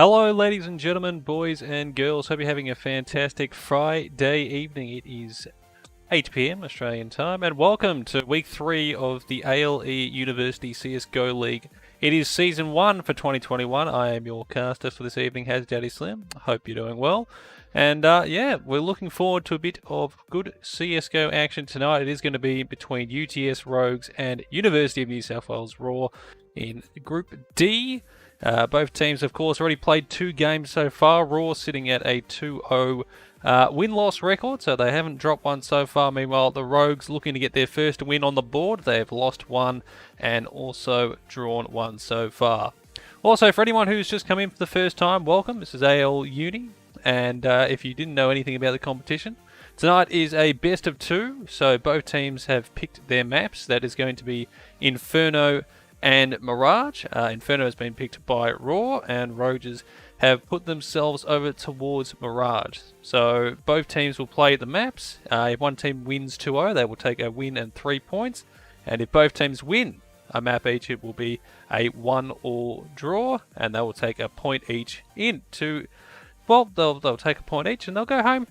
Hello ladies and gentlemen, boys and girls, hope you're having a fantastic Friday evening. It is 8 PM Australian time and welcome to week 3 of the AEL University CSGO League. It is season 1 for 2021. I am your caster for this evening, HazDaddySlim. Hope you're doing well. And yeah, we're looking forward to a bit of good CSGO action tonight. It is going to be between UTS Rogues and University of New South Wales RAWR in Group D. Both teams, of course, already played 2 games so far. RAWR sitting at a 2-0 win-loss record, so they haven't dropped one so far. Meanwhile, the Rogues looking to get their first win on the board. They have lost 1 and also drawn 1 so far. Also, for anyone who's just come in for the first time, welcome. This is AEL Uni, and if you didn't know anything about the competition, tonight is a best of 2, so both teams have picked their maps. That is going to be Inferno and Mirage. Inferno has been picked by RAWR, and Rogues have put themselves over towards Mirage. So both teams will play the maps. If one team wins 2-0, they will take a win and 3 points. And if both teams win a map each, it will be a 1-all draw, and they will take a point each into... Well, they'll take a point each, and they'll go home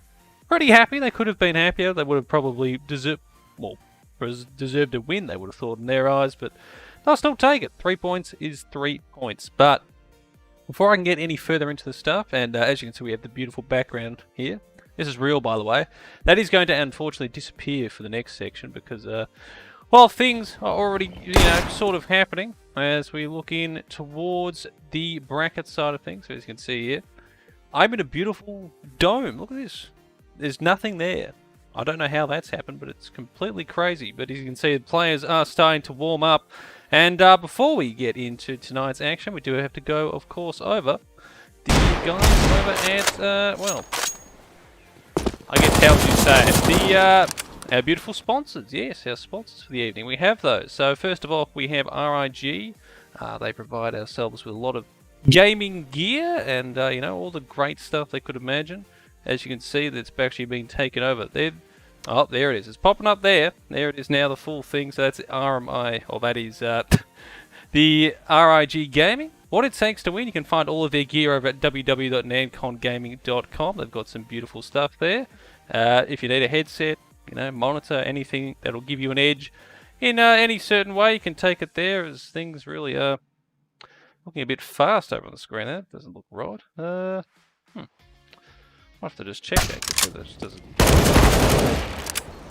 pretty happy. They could have been happier. They would have probably deserved a win, they would have thought in their eyes, but they'll still take it. 3 points is 3 points. But before I can get any further into the stuff, and as you can see, we have the beautiful background here. This is real, by the way. That is going to unfortunately disappear for the next section because, well, things are already, sort of happening as we look in towards the bracket side of things. So as you can see here, I'm in a beautiful dome. Look at this. There's nothing there. I don't know how that's happened, but it's completely crazy. But as you can see, the players are starting to warm up. And before we get into tonight's action, we do have to go, of course, over the guys over at, well, I guess how would you say it? Our beautiful sponsors. Yes, our sponsors for the evening. We have those. So first of all, we have RIG. They provide ourselves with a lot of gaming gear and, all the great stuff they could imagine. As you can see, that's actually been taken over. Oh, there it is. It's popping up there. There it is now, the full thing. So that's RMI, or that is the RIG Gaming. What it takes to win, you can find all of their gear over at www.nancongaming.com. They've got some beautiful stuff there. If you need a headset, monitor, anything that'll give you an edge in any certain way, you can take it there, as things really are looking a bit fast over on the screen there. Doesn't look right. I'll have to just check that because it just doesn't...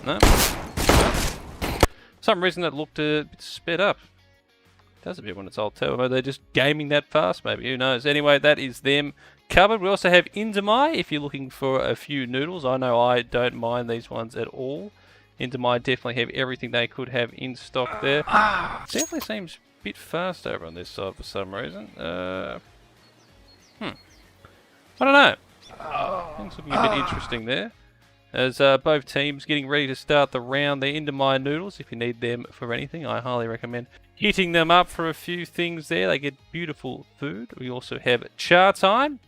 No. For some reason that looked a bit sped up. It does a bit when it's old turbo. They're just gaming that fast, maybe. Who knows? Anyway, that is them covered. We also have Indomie if you're looking for a few noodles. I know I don't mind these ones at all. Indomie definitely have everything they could have in stock there. Definitely seems a bit fast over on this side for some reason. I don't know. Things looking a bit interesting there. As both teams getting ready to start the round. They're Indomie noodles. If you need them for anything, I highly recommend hitting them up for a few things there. They get beautiful food. We also have Chatime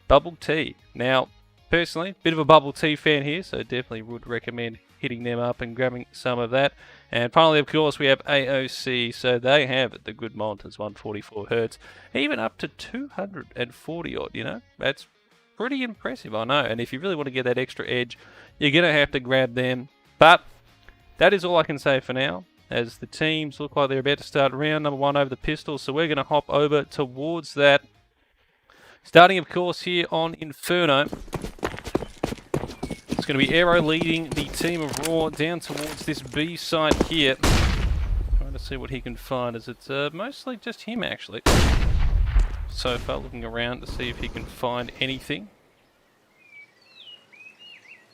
bubble tea. Now, personally, bit of a bubble tea fan here, so definitely would recommend hitting them up and grabbing some of that. And finally, of course, we have AOC. So they have the good monitors, 144 Hz, even up to 240 odd. That's pretty impressive, I know. And if you really want to get that extra edge, you're going to have to grab them. But that is all I can say for now, as the teams look like they're about to start round number 1 over the pistols. So we're going to hop over towards that. Starting, of course, here on Inferno. It's going to be Aero leading the team of RAWR down towards this B site here. Trying to see what he can find, as it's mostly just him, actually. So far, looking around to see if he can find anything.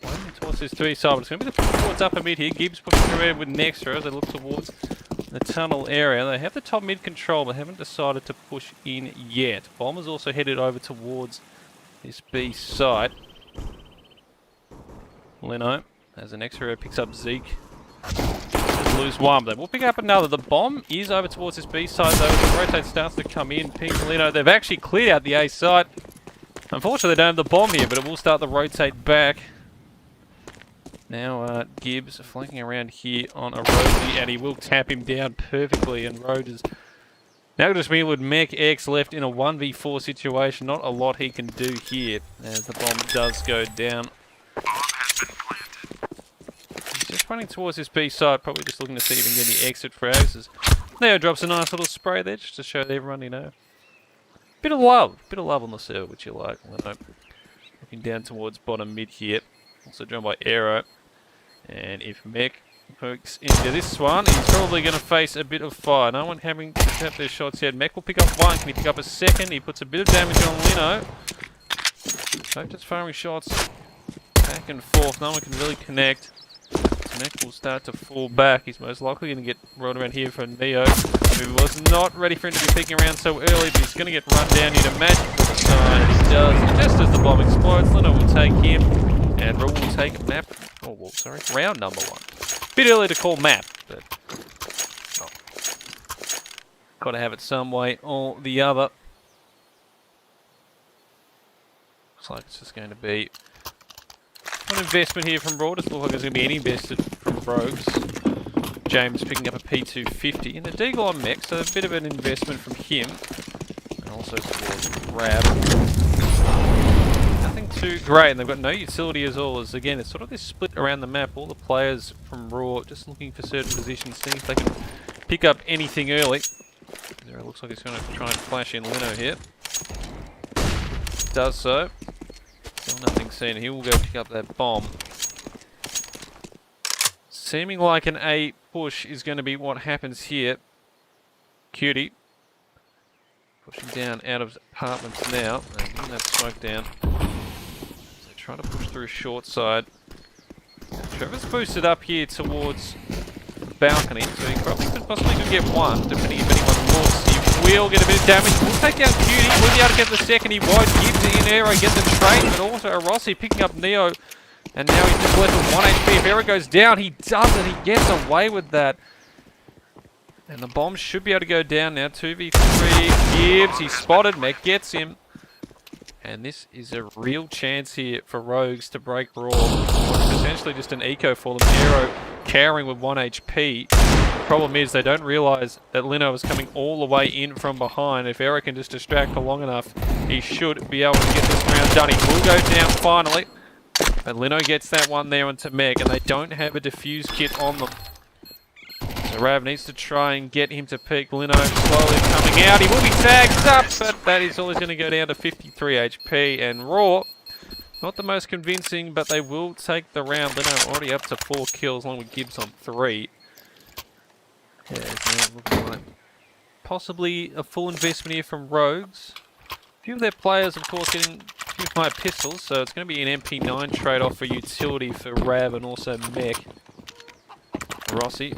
Waiting towards this 3 side, but it's going to be towards upper mid here. Gibbs pushing through with Nextra as they look towards the tunnel area. They have the top mid control, but haven't decided to push in yet. Bomber's also headed over towards this B site. Leno, as the next hero picks up Zeke. Lose one, but we'll pick up another. The bomb is over towards this B side though. The rotate starts to come in. Ping Leno, they've actually cleared out the A site. Unfortunately, they don't have the bomb here, but it will start the rotate back. Now Gibbs flanking around here on a Rosie, and he will tap him down perfectly. And Rhodes Now just me with Mech X left in a 1v4 situation. Not a lot he can do here as the bomb does go down. He's just running towards this B side, probably just looking to see if he can get any exit frags. Neo drops a nice little spray there just to show everyone, you know. Bit of love on the server, which you like. Looking down towards bottom mid here. Also joined by Aero. And if Mech hooks into this one, he's probably going to face a bit of fire. No one having to tap their shots yet. Mech will pick up one. Can he pick up a second? He puts a bit of damage on Lino. So just firing shots back and forth. No one can really connect. Mech will start to fall back. He's most likely going to get rolled around here for Neo, who was not ready for him to be peeking around so early, but he's going to get run down here to Magic for the side. He does. And just as the bomb explodes, Lino will take him, and Raw will take map. Oh, well, sorry, round number 1. Bit early to call map, but got to have it some way or the other. Looks like it's just going to be an investment here from Raw. Doesn't look like there's going to be any invested from Rogues. James picking up a P250 and a Deagle on Mech, so a bit of an investment from him. And also towards Rab. Nothing too great, and they've got no utility as all. As again, it's sort of this split around the map. All the players from Raw just looking for certain positions, seeing if they can pick up anything early. There it looks like he's going to try and flash in Lino here. Does so. Still nothing seen. He will go pick up that bomb. Seeming like an A push is going to be what happens here. Cutie. Pushing down out of apartments now. And getting that smoke down. So try to push through short side. Trevor's boosted up here towards the balcony. So he probably could possibly get one, depending if anyone looks. He will get a bit of damage. We'll take down Cutie. Will be able to get the second. He won't. Gives it in Aero, get the trade, but also Rossi picking up Neo. And now he's just left with 1 HP. If Aero goes down, he doesn't. He gets away with that. And the bomb should be able to go down now. 2v3. Gibbs, he's spotted. Mech gets him. And this is a real chance here for Rogues to break Raw. Potentially just an eco for them. Aero cowering with 1 HP. The problem is they don't realise that Lino is coming all the way in from behind. If Aero can just distract for long enough, he should be able to get this round done. He will go down finally. But Lino gets that one there onto Meg, and they don't have a defuse kit on them. So Rav needs to try and get him to peek. Lino slowly coming out. He will be tagged up, but that is always going to go down to 53 HP. And Raw, not the most convincing, but they will take the round. Lino already up to 4 kills, along with Gibbs on 3. Yeah, it's looking like possibly a full investment here from Rogues. A few of their players, of course, getting a few fire pistols, so it's going to be an MP9 trade-off for utility for Rav and also Mech. Rossi,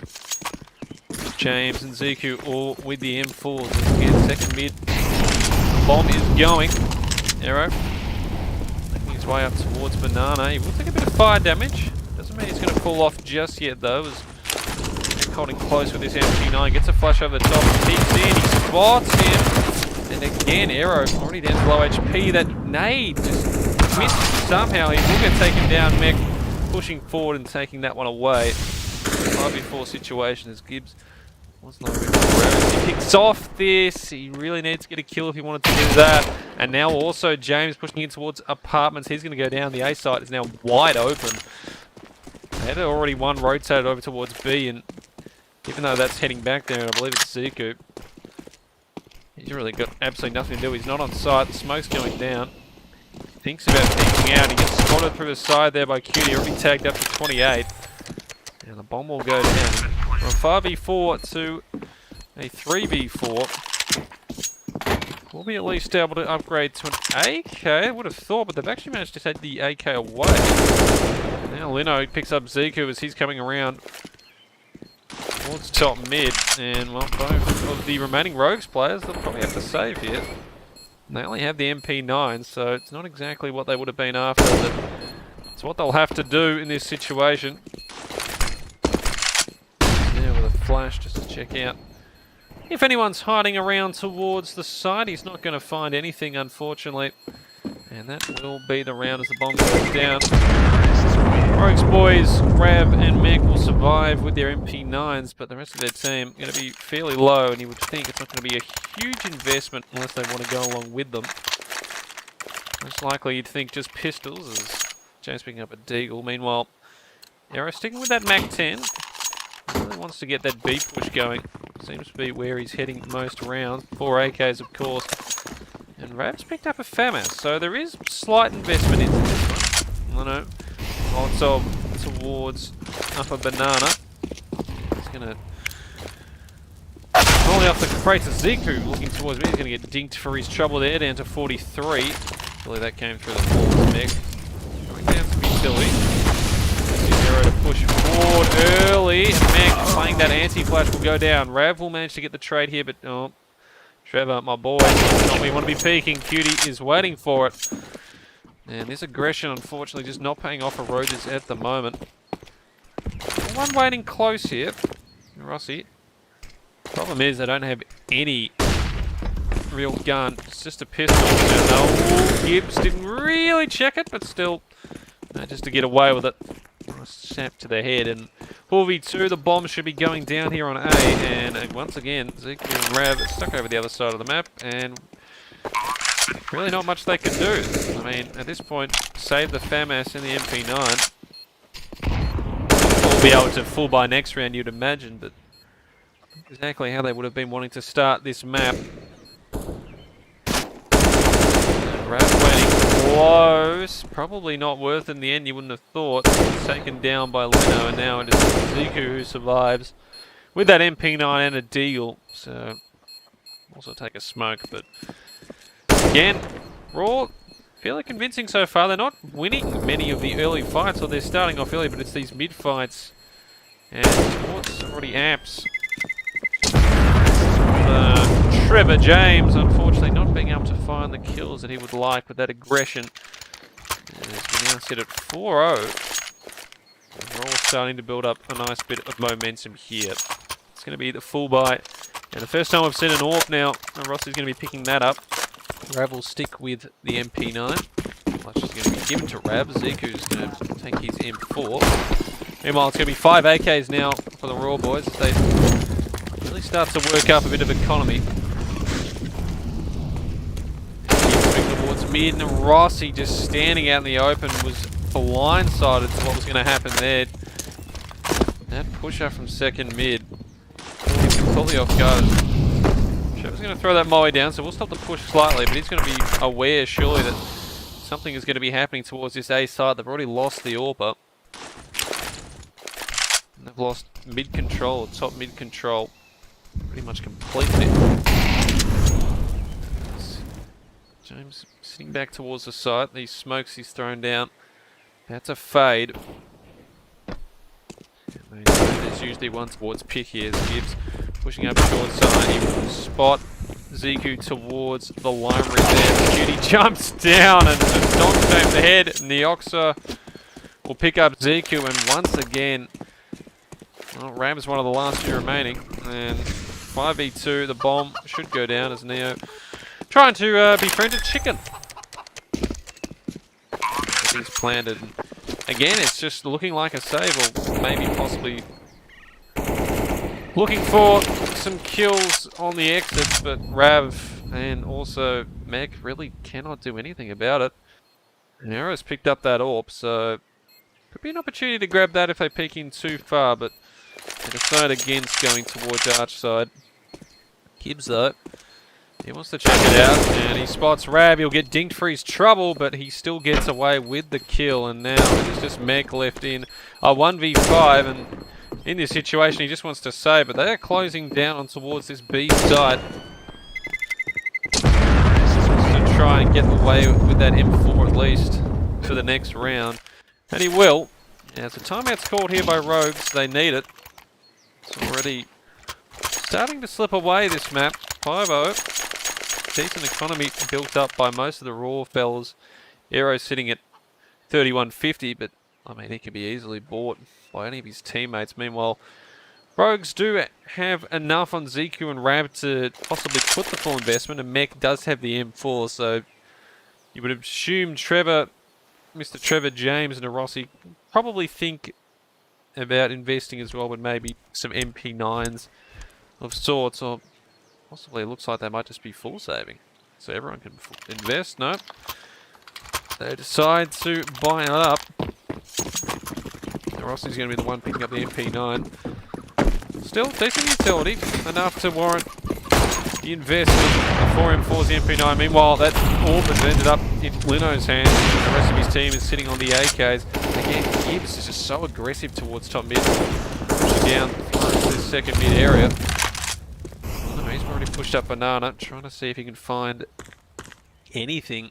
James and Ziku all with the M4s. Again, second mid. The bomb is going. Aero making his way up towards Banana. He will take a bit of fire damage. Doesn't mean he's going to fall off just yet, though. As holding close with this MP9, gets a flash over the top, peeks in, he spots him, and again Aero already down to low HP. That nade just missed somehow. He will get taken down. Mech pushing forward and taking that one away. 5v4 situation as Gibbs was not he picks off this. He really needs to get a kill if he wanted to do that. And now also James pushing in towards apartments. He's going to go down. The A site is now wide open. They had already one rotated over towards B, and even though that's heading back there, and I believe it's Ziku, he's really got absolutely nothing to do. He's not on site. The smoke's going down. Thinks about peeking out. He gets spotted through the side there by Cutie. Already tagged up to 28. And the bomb will go down. From a 5v4 to a 3v4. We'll be at least able to upgrade to an AK. I would have thought, but they've actually managed to take the AK away. Now Lino picks up Ziku as he's coming around towards top mid, and well, both of the remaining Rogues players, they'll probably have to save here. And they only have the MP9, so it's not exactly what they would have been after, but it's what they'll have to do in this situation. Now with a flash just to check out if anyone's hiding around towards the side. He's not going to find anything, unfortunately. And that will be the round as the bomb goes down. Rogues boys, Rav and Mech will survive with their MP9s, but the rest of their team are going to be fairly low, and you would think it's not going to be a huge investment unless they want to go along with them. Most likely you'd think just pistols, as James picking up a deagle. Meanwhile, Arrow sticking with that MAC-10. Really wants to get that B push going. Seems to be where he's heading most rounds. 4 AKs, of course. And Rav's picked up a FAMAS, so there is slight investment into this one. I know. Lots of towards upper banana. He's going to volley off the crate to Ziku, looking towards me. He's going to get dinked for his trouble there, down to 43. Really, that came through the forward neck. Going down to be Billy. Zero to push forward early. Meg playing that anti-flash will go down. Rav will manage to get the trade here, but oh, Trevor, my boy, not where you want to be peeking. Cutie is waiting for it. And this aggression, unfortunately, just not paying off for Rogues at the moment. One waiting close here. Rossi. Problem is, they don't have any real gun. It's just a pistol. No, Gibbs didn't really check it, but still, just to get away with it. Nice snap to the head. And 4v2, the bomb should be going down here on A. And once again, Zeke and Rav stuck over the other side of the map. And really not much they can do. I mean, at this point, save the FAMAS and the MP9. We'll be able to full by next round, you'd imagine, but exactly how they would have been wanting to start this map. Rav waiting close. Probably not worth it in the end, you wouldn't have thought. Taken down by Leno, and now it is Ziku who survives with that MP9 and a deal. So, also take a smoke, but again, RAWR, fairly convincing so far. They're not winning many of the early fights, or they're starting off early, but it's these mid-fights. And what's already apps? Trevor James, unfortunately, not being able to find the kills that he would like with that aggression. And we now sit at 4-0. RAWR starting to build up a nice bit of momentum here. It's going to be the full buy. And the first time I've seen an AWP now, Rossi's going to be picking that up. Rav will stick with the MP9. Clutch is going to be given to Rav. Ziku's going to take his M4. Meanwhile, it's going to be 5 AKs now for the RAWR boys as they really start to work up a bit of economy. Moving towards mid, and Rossi just standing out in the open was blindsided to what was going to happen there. That push up from second mid caught him completely off guard. Trevor's going to throw that molly down, so we'll stop the push slightly, but he's going to be aware, surely, that something is going to be happening towards this A side. They've already lost the AWP. And they've lost mid-control, top mid-control, pretty much completely. James sitting back towards the site. These smokes he's thrown down. That's a fade. There's usually one towards pick here. Gibbs pushing up short side. He will spot Ziku towards the line route there. Cutie jumps down and knocks home the head. Neoxa will pick up Ziku, and once again, well, Ram is one of the last few remaining. And 5v2, the bomb should go down as Neo trying to befriend a chicken. Everything's planted. Again, it's just looking like a save, or maybe possibly looking for some kills on the exits, but Rav and also Meg really cannot do anything about it. And Arrow's picked up that AWP, so could be an opportunity to grab that if they peek in too far, but they decide against going towards Arch side. Gibbs though, he wants to check it out, and he spots Rav. He'll get dinked for his trouble, but he still gets away with the kill, and now it is just Mech left in a 1v5, and in this situation he just wants to save, but they are closing down on towards this B side. To try and get away with that M4 at least for the next round, and he will. Now, so timeout's called here by Rogues. They need it. It's already starting to slip away, this map. 5-0. Decent economy built up by most of the RAWR fellas. Aero sitting at 3150, but I mean, he could be easily bought by any of his teammates. Meanwhile, Rogues do have enough on Ziku and Rav to possibly put the full investment, and Mech does have the M4, so you would assume Trevor Mr. Trevor James and Rossi probably think about investing as well with maybe some MP9s of sorts, or possibly it looks like they might just be full saving. So everyone can invest. No. They decide to buy it up. Rossi's going to be the one picking up the MP9. Still decent utility, enough to warrant the investment. The 4M4's the MP9. Meanwhile, that AWP has ended up in Lino's hands. The rest of his team is sitting on the AKs. Again, Gibbs is just so aggressive towards top mid. Pushing down through this second mid area. Oh, he's already pushed up Banana, trying to see if he can find anything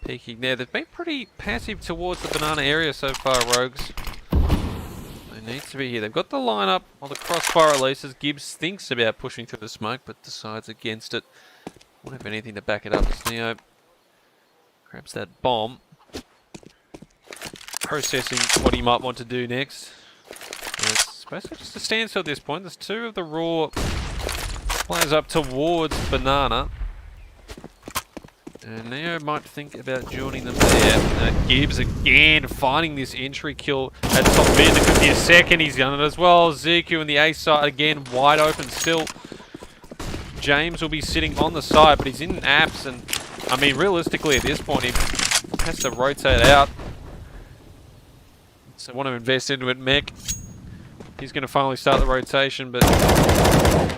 peeking there. They've been pretty passive towards the Banana area so far, Rogues. They need to be here. They've got the lineup on the crossfire at least, as Gibbs thinks about pushing through the smoke, but decides against it. Won't have anything to back it up as Neo grabs that bomb. Processing what he might want to do next. It's basically just a standstill at this point. There's two of the RAW players up towards Banana. And Neo might think about joining them there. Gibbs again finding this entry kill at top mid. There could be a second. He's done it as well. Ziku in the A side again, wide open still. James will be sitting on the side, but he's in apps, and I mean realistically at this point he has to rotate out. So want to invest into it. Mech, he's going to finally start the rotation, but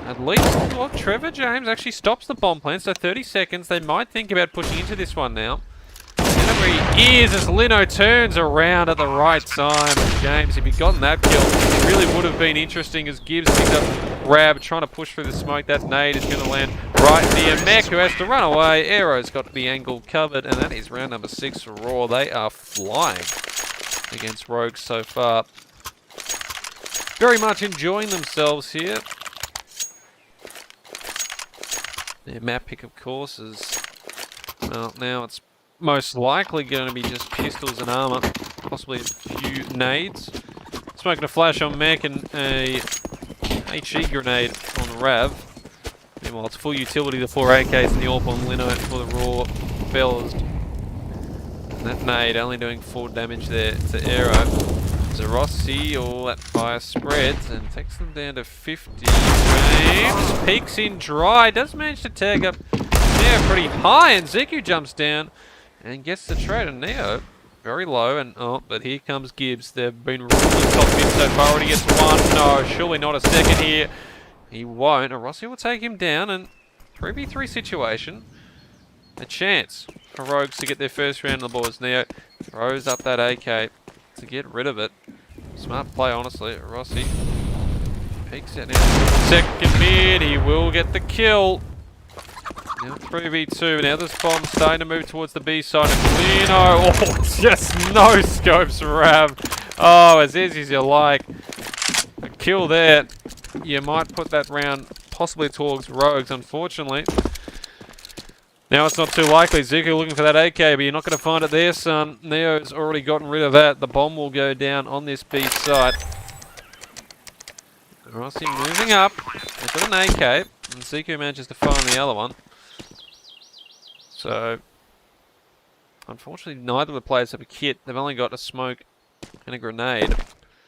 at least, well, Trevor James actually stops the bomb plant, so 30 seconds. They might think about pushing into this one now. And where he is as Lino turns around at the right time. And James, if he'd gotten that kill, it really would have been interesting as Gibbs picks up Rab, trying to push through the smoke. That nade is going to land right near Mech, who has to run away. Arrow's got the angle covered, and that is round number 6 for RAW. They are flying against Rogues so far. Very much enjoying themselves here. Their map pick, of course, is, well, now it's most likely going to be just pistols and armor, possibly a few nades. Smoking a flash on Mech and a HE grenade on Rav. Meanwhile, it's full utility, the 4 AKs and the AWP on Lino for the RAW fellas. And that nade only doing 4 damage there to Aero. So Rossi, all that fire spreads and takes them down to 50. James peeks in dry, does manage to tag up Neo pretty high, and Ziku jumps down and gets the trade. And Neo very low, and oh, but here comes Gibbs. They've been ruling top mid so far. Already gets one. No, surely not a second here. He won't. And Rossi will take him down, and 3v3 situation. A chance for Rogues to get their first round on the boards. Neo throws up that AK to get rid of it. Smart play, honestly. Rossi peeks out now. Second mid, he will get the kill. Now 3v2. Now this bomb's starting to move towards the B side. And Lino, oh, just no scopes for Rav. Oh, as easy as you like. A kill there. You might put that round possibly towards Rogues, unfortunately. Now it's not too likely. Ziku looking for that AK, but you're not going to find it there, son. Neo's already gotten rid of that. The bomb will go down on this B site. Rossi moving up. They've got an AK, and Ziku manages to find the other one. So, unfortunately, neither of the players have a kit. They've only got a smoke and a grenade.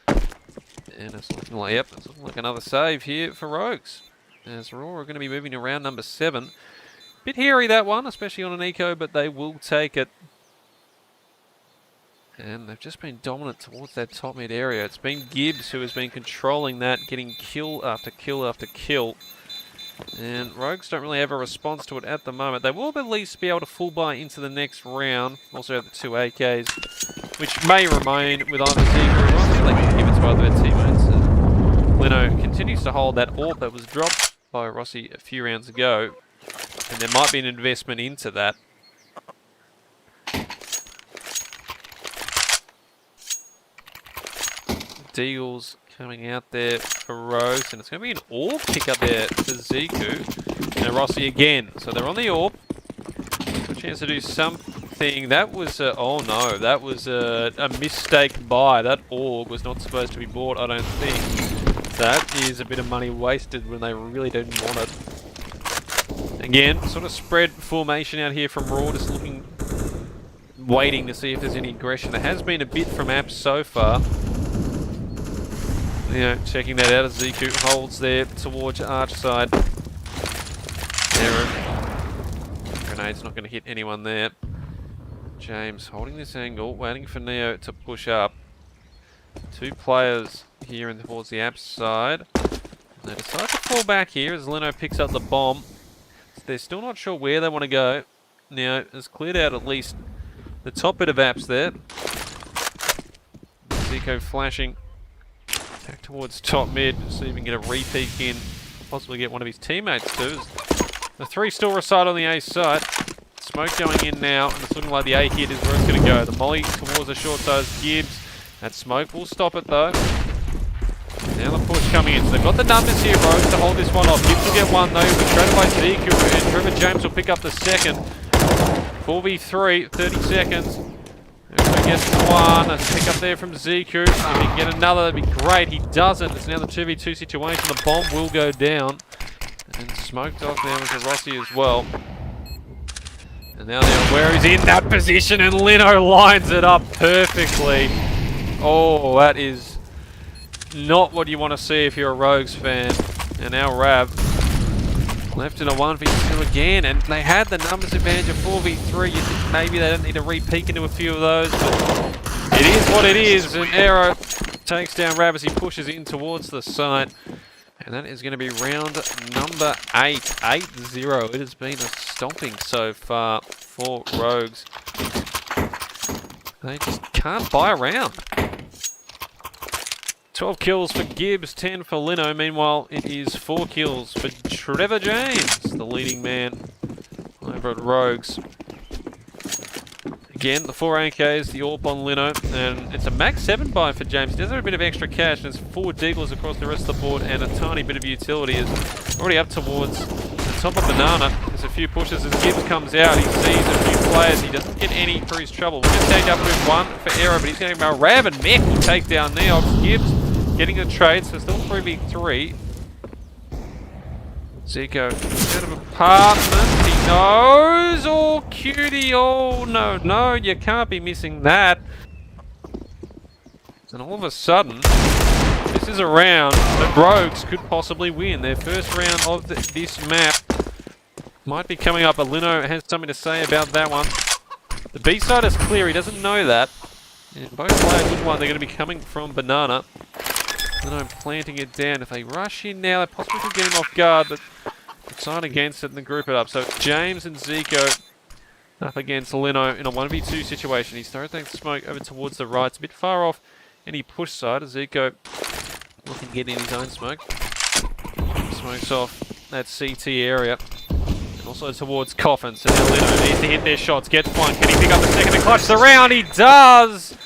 And it's looking like, yep, it's looking like another save here for Rogues. As RAW are going to be moving to round number 7. Bit hairy that one, especially on an eco, but they will take it. And they've just been dominant towards that top mid area. It's been Gibbs who has been controlling that, getting kill after kill after kill. And Rogues don't really have a response to it at the moment. They will at least be able to full buy into the next round. Also have the 2 AKs, which may remain with either Ziku or Rossi. They can give it to either their teammates. Lino continues to hold that AWP that was dropped by Rossi a few rounds ago. And there might be an investment into that. Deagles coming out there for Rogues, and it's going to be an AWP pick up there to Ziku. And Rossi again. So they're on the AWP. A chance to do something. That was oh no, that was a mistake buy. That AWP was not supposed to be bought, I don't think. That is a bit of money wasted when they really didn't want it. Again, sort of spread formation out here from RAW, just looking waiting to see if there's any aggression. There has been a bit from Apps so far. You know, checking that out as Ziku holds there towards Arch side. Grenade's not going to hit anyone there. James holding this angle, waiting for Neo to push up. 2 players here and towards the Apps side. They decide to fall back here as Leno picks up the bomb. They're still not sure where they want to go. Now, has cleared out at least the top bit of Apps there. Zico flashing back towards top mid, see if he can get a re-peek in, possibly get one of his teammates too. The 3 still reside on the A side. Smoke going in now, and it's looking like the A hit is where it's going to go. The molly towards the short side is Gibbs. That smoke will stop it though. Now the push coming in. So they've got the numbers here, Rogues, to hold this one off. Gibbs will get one though. He'll be shredded by Zico, and Trevor James will pick up the second. 4v3, 30 seconds. If he gets one, a pick up there from Ziku. If he can get another, that'd be great. He doesn't. It's now the 2v2 situation. The bomb will go down. And smoked off there with the Rossi as well. And now they're where he's in that position, and Leno lines it up perfectly. Oh, that is not what you want to see if you're a Rogues fan. And now Rav left in a 1v2 again, and they had the numbers advantage of 4v3. You think maybe they don't need to re-peek into a few of those, but it is what it is. And Aero takes down Rav as he pushes in towards the site. And that is going to be round number 8, 8-0. It has been a stomping so far for Rogues. They just can't buy a round. 12 kills for Gibbs, 10 for Leno. Meanwhile, it is 4 kills for Trevor James, the leading man over at Rogues. Again, the 4 AKs, the AWP on Leno, and it's a max 7 buy for James. He does have a bit of extra cash, and there's 4 deagles across the rest of the board, and a tiny bit of utility is already up towards the top of Banana. There's a few pushes as Gibbs comes out. He sees a few players. He doesn't get any for his trouble. We're going to take up with 1 for Aero, but he's going to go Rav, and Mech will take down Neox. Gibbs getting the trade, so still 3v3. Zico out of apartment. He knows. Oh, cutie. Oh, no, no. You can't be missing that. And all of a sudden, this is a round that Rogues could possibly win. Their first round of this map might be coming up. But Leno has something to say about that one. The B side is clear. He doesn't know that. And both players with one, they're going to be coming from Banana. Leno planting it down. If they rush in now, they possibly could get him off guard, but sign against it and then group it up. So James and Zico up against Leno in a 1v2 situation. He's throwing that smoke over towards the right. It's a bit far off any push side. Zico looking to get in his own smoke. Smokes off that CT area. And also towards Coffin. So now Leno needs to hit their shots. Gets one. Can he pick up the second and clutch the round? He does!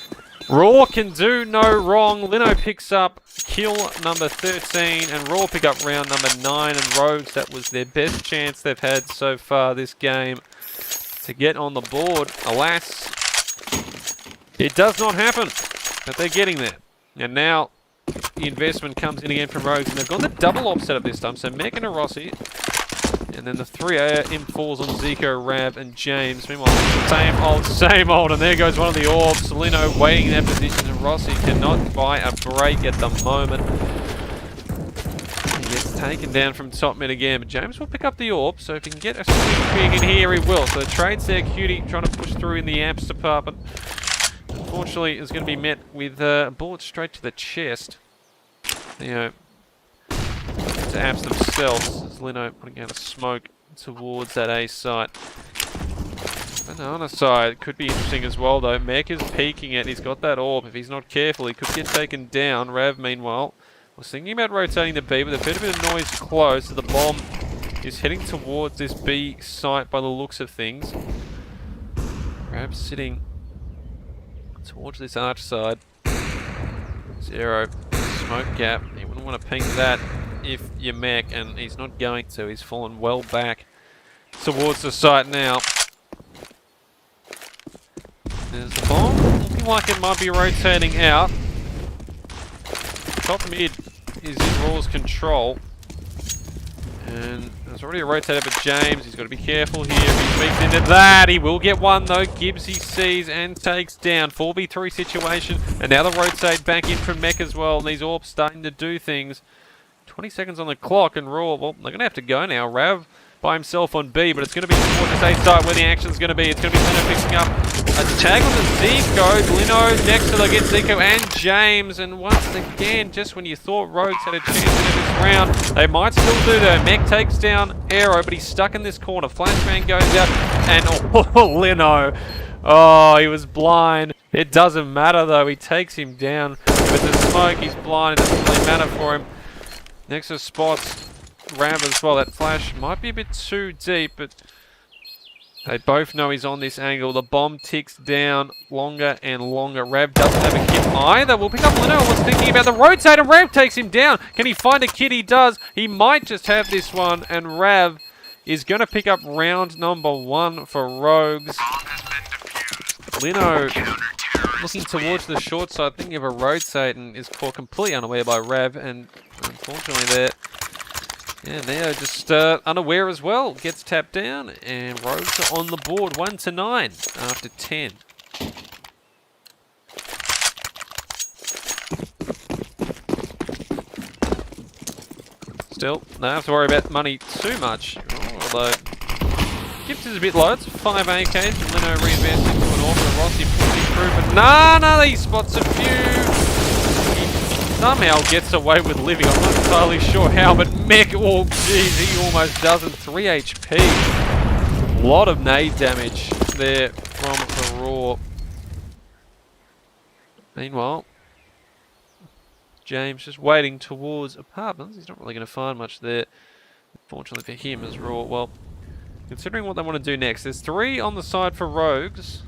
RAWR can do no wrong. Leno picks up kill number 13, and RAWR pick up round number 9. And Rogues, that was their best chance they've had so far this game to get on the board. Alas, it does not happen, but they're getting there. And now the investment comes in again from Rogues, and they've got the double op setup this time. So Mech and a Rossi, and then the 3 AM falls on Zico, Rav, and James. Meanwhile, same old, and there goes one of the orbs. Leno waiting in that position, and Rossi cannot buy a break at the moment. He gets taken down from top mid again, but James will pick up the orb, so if he can get a swing in here, he will. So the trade's there, Cutie trying to push through in the amps department. Unfortunately, it's going to be met with a bullet straight to the chest. You know, to amps themselves, as Leno putting out a smoke towards that A site. Banana side could be interesting as well though. Mech is peeking it, he's got that orb. If he's not careful, he could get taken down. Rav, meanwhile, was thinking about rotating the B, but there's a bit of noise close, so the bomb is heading towards this B site by the looks of things. Rav sitting towards this arch side. Zero smoke gap, you wouldn't want to ping that if you're Mech, and he's not going to. He's fallen well back towards the site now. There's the bomb, looking like it might be rotating out. Top mid is in RAWR's control. And there's already a rotator for James. He's got to be careful here. If he speaks into that, he will get one though. Gibbs he sees and takes down. 4v3 situation. And now the rotate back in from Mech as well. And these Orbs starting to do things. 20 seconds on the clock and RAWR, well, they're going to have to go now. Rav by himself on B, but it's going to be towards this A side where the action's going to be. It's going to be Lino picking up a tag on the Zico. Lino next to get Zico and James. And once again, just when you thought Rogues had a chance in this round, they might still do though. Mech takes down Aero, but he's stuck in this corner. Flashbang goes out, and oh, Lino. Oh, he was blind. It doesn't matter though. He takes him down with the smoke. He's blind. It doesn't really matter for him. Next to spots Rav as well. That flash might be a bit too deep, but they both know he's on this angle. The bomb ticks down longer and longer. Rav doesn't have a kit either. We'll pick up Lino. Was thinking about the rotate, and Rav takes him down. Can he find a kit? He does. He might just have this one, and Rav is going to pick up round number 1 for Rogues. Lino looking towards the short side, thinking of a rotate, and is caught completely unaware by Rav, and unfortunately there, yeah, Neo just unaware as well. Gets tapped down, and Rogues are on the board, 1-9 after 10. Still, don't have to worry about money too much, although Gibbs is a bit low. It's 5 AKs, and Lino reinvesting into an order. Rossi pushing through, but no, he spots a few. Somehow gets away with living. I'm not entirely sure how, but Mech, oh geez, he almost doesn't. 3 HP. A lot of nade damage there from the RAWR. Meanwhile, James just waiting towards apartments. He's not really going to find much there. Unfortunately for him as RAWR. Well, considering what they want to do next, there's 3 on the side for Rogues.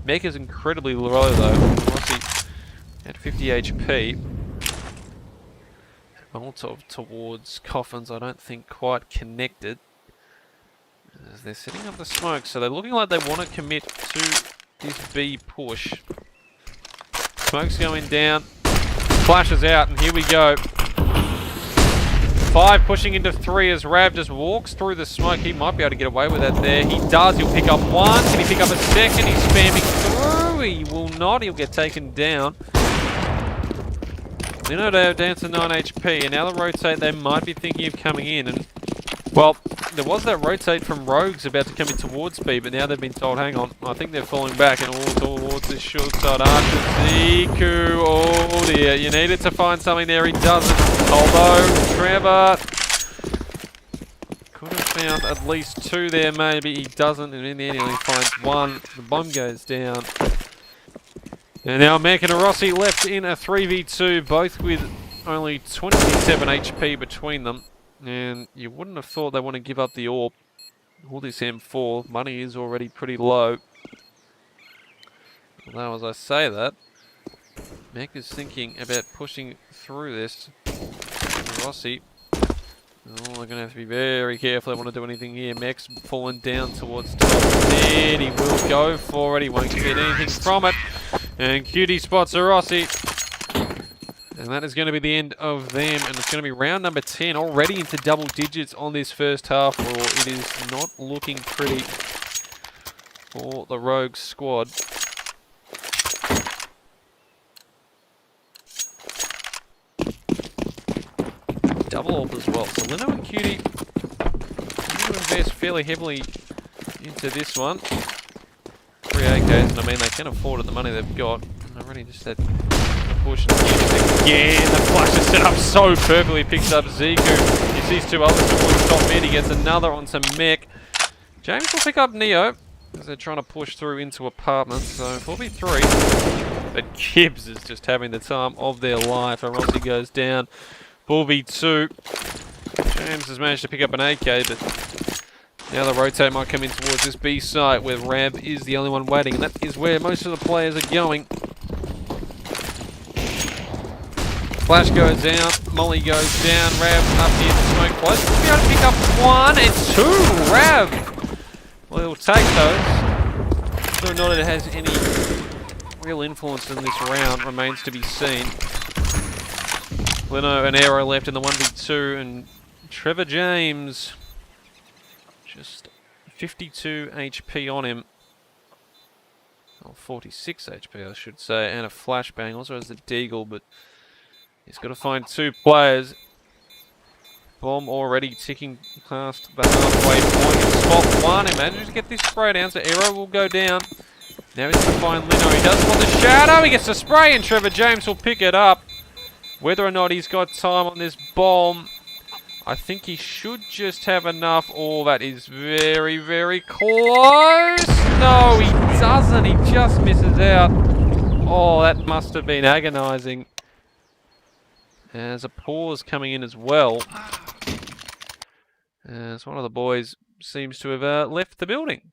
Mech is incredibly low though. Rossi at 50 HP. Molotov towards Coffins, I don't think quite connected. As they're setting up the smoke, so they're looking like they want to commit to this B push. Smoke's going down, flashes out, and here we go. 5 pushing into 3 as Rav just walks through the smoke. He might be able to get away with that there. He does, he'll pick up 1. Can he pick up a second? He's spamming through. He will not, he'll get taken down. Lino down to 9 HP, and now the rotate, they might be thinking of coming in, and well, there was that rotate from Rogues about to come in towards B, but now they've been told, hang on, I think they're falling back and all towards this short side. Archer, Ziku, oh dear, you needed to find something there, he doesn't, although Trevor could have found at least 2 there maybe, he doesn't, and in the end he only finds 1, the bomb goes down. And now Mech and Rossi left in a 3v2, both with only 27 HP between them. And you wouldn't have thought they want to give up the AWP. All this M4, money is already pretty low. Although as I say that, Mech is thinking about pushing through this. And Rossi, oh, they're going to have to be very careful. They want to do anything here. Mech's fallen down towards top. And he will go for it. He won't get anything from it. And Cutie spots a Rossi. And that is going to be the end of them. And it's going to be round number 10. Already into double digits on this first half. Or it is not looking pretty for the Rogues squad. Double AWP as well. So Lino and Cutie need to invest fairly heavily into this one. 3 AKs, and I mean they can afford it, the money they've got. And already just had a push and again. The flash is set up so perfectly. Picks up Ziku. He sees 2 others towards top mid. He gets another onto Mech. James will pick up Neo as they're trying to push through into apartments. So 4v3. But Gibbs is just having the time of their life. And Rossi goes down. 4v2. James has managed to pick up an AK, but now the rotate might come in towards this B site where Rav is the only one waiting, and that is where most of the players are going. Flash goes out, Molly goes down, Rav up here to smoke close. We'll be able to pick up 1 and 2. Rav! Well, he'll take those. Whether or not it has any real influence in this round remains to be seen. Lino and Aero left in the 1v2, and Trevor James. Just 52 HP on him. Oh, 46 HP, I should say. And a flashbang. Also has the deagle, but he's got to find 2 players. Bomb already ticking past the halfway point in spot 1. He manages to get this spray down, so Aero will go down. Now he's going to find Lino. He does want the shadow. He gets the spray, and Trevor James will pick it up. Whether or not he's got time on this bomb, I think he should just have enough. Oh, that is very, very close. No, he doesn't. He just misses out. Oh, that must have been agonizing. There's a pause coming in as well. As one of the boys seems to have left the building.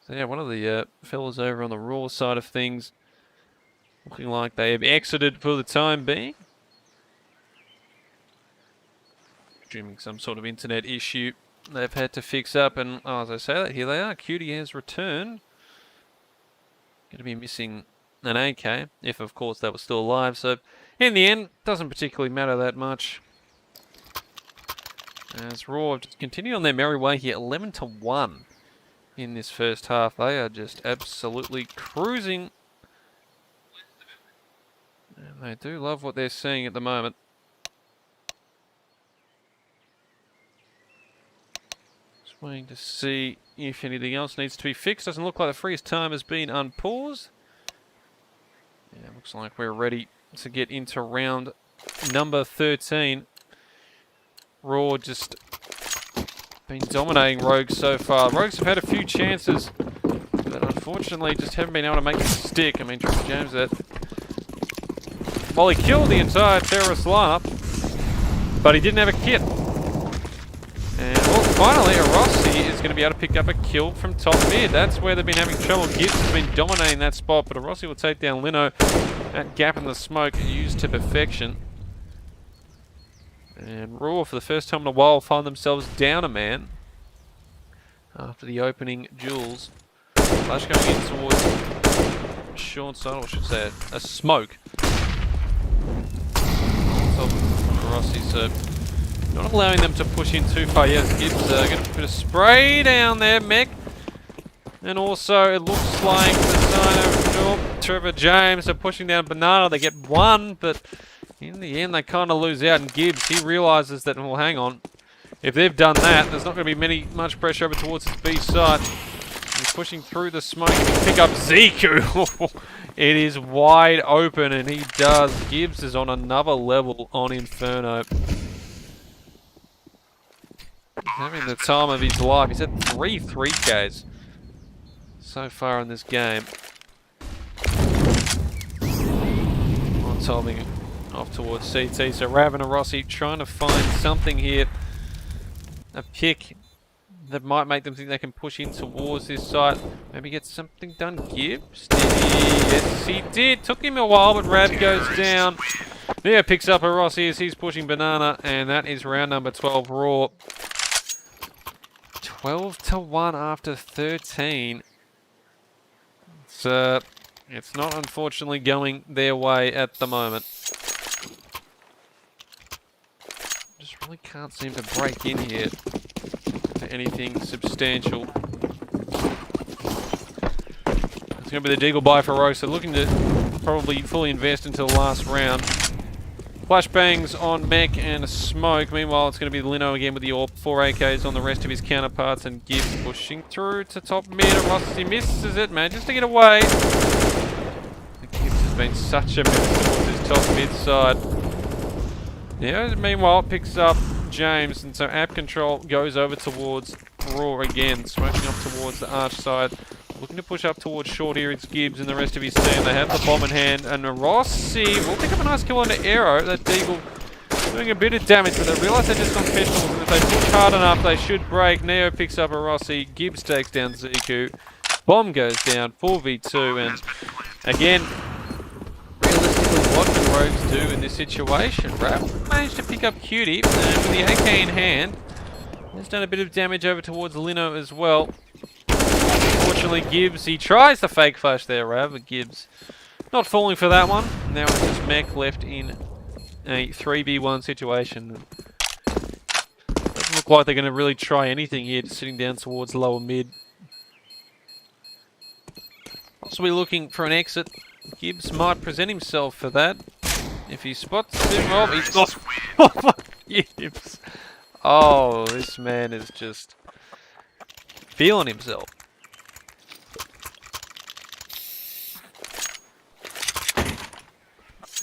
So yeah, one of the fellas over on the RAW side of things looking like they have exited for the time being. Assuming some sort of internet issue they've had to fix up, and oh, as I say that, here they are. Cutie has returned. Going to be missing an AK, if of course that was still alive, so in the end, doesn't particularly matter that much. As RAW just continue on their merry way here, 11-1 in this first half. They are just absolutely cruising. And they do love what they're seeing at the moment. Just waiting to see if anything else needs to be fixed. Doesn't look like the freeze time has been unpaused. Yeah, looks like we're ready to get into round number 13. RAW just been dominating Rogues so far. Rogues have had a few chances, but unfortunately just haven't been able to make it stick. I mean, Trevor James, well, he killed the entire terrorist lineup, but he didn't have a kit. And well, finally, Rossi is going to be able to pick up a kill from top mid. That's where they've been having trouble. Gibbs has been dominating that spot, but Rossi will take down Lino. That gap in the smoke used to perfection. And RAW, for the first time in a while, find themselves down a man after the opening duels. Flash going in towards short side, or I should say a smoke. Rossi, so not allowing them to push in too far. Yes, Gibbs going to put a spray down there, mech. And also, it looks like the sign of Trevor James are pushing down Banana. They get 1, but in the end, they kind of lose out. And Gibbs, he realizes that, well, hang on. If they've done that, there's not going to be much pressure over towards his B side. He's pushing through the smoke. He can pick up Ziku. It is wide open, and he does. Gibbs is on another level on Inferno. He's having the time of his life. He's had 3 3Ks so far in this game. Solving off towards CT. So Rav and Rossi trying to find something here. A pick that might make them think they can push in towards this site. Maybe get something done. Gibbs, did he? Yes, he did. Took him a while, but Rav goes down. Yeah, picks up a Rossi as he's pushing Banana, and that is round number 12. RAW 12-1 after 13. It's not unfortunately going their way at the moment. Just really can't seem to break in here to anything substantial. It's going to be the deagle buy for Rogues. So looking to probably fully invest into the last round. Flashbangs on Mech and a smoke. Meanwhile, it's going to be Lino again with the AWP. 4 AKs on the rest of his counterparts, and Gibbs pushing through to top mid. And Rossi misses it, manages to get away. Gibbs has been such a mess towards his top mid side. Yeah, meanwhile, it picks up James, and so app control goes over towards RAW again, smoking up towards the arch side. Looking to push up towards short here. It's Gibbs and the rest of his team. They have the bomb in hand, and Rossi will pick up a nice kill on the Aero. That deagle doing a bit of damage, but they realise they're just on pistols, and if they push hard enough, they should break. Neo picks up a Rossi. Gibbs takes down Ziku. Bomb goes down. 4v2, and again, realistically, what do Rogues do in this situation? Rav managed to pick up Cutie, and with the AK in hand, he's done a bit of damage over towards Lino as well. Unfortunately, Gibbs, he tries the fake flash there, Rav, but Gibbs not falling for that one. Now it's just Mech left in a 3v1 situation. Doesn't look like they're going to really try anything here, just sitting down towards lower mid. Possibly looking for an exit. Gibbs might present himself for that. If he spots him, oh, he's lost. Gibbs. Oh, this man is just feeling himself.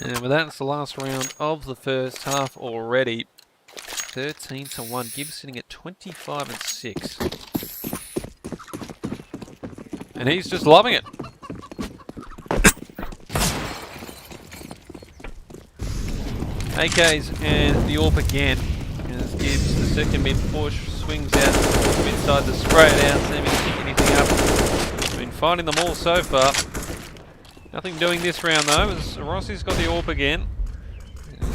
And with that, it's the last round of the first half already. 13-1. Gibbs sitting at 25-6. And he's just loving it. AKs and the AWP again. As Gibbs, the second mid push, swings out to mid side to spray it out, seeming to pick anything up. He's been finding them all so far. Nothing doing this round though, as Rossi's got the AWP again.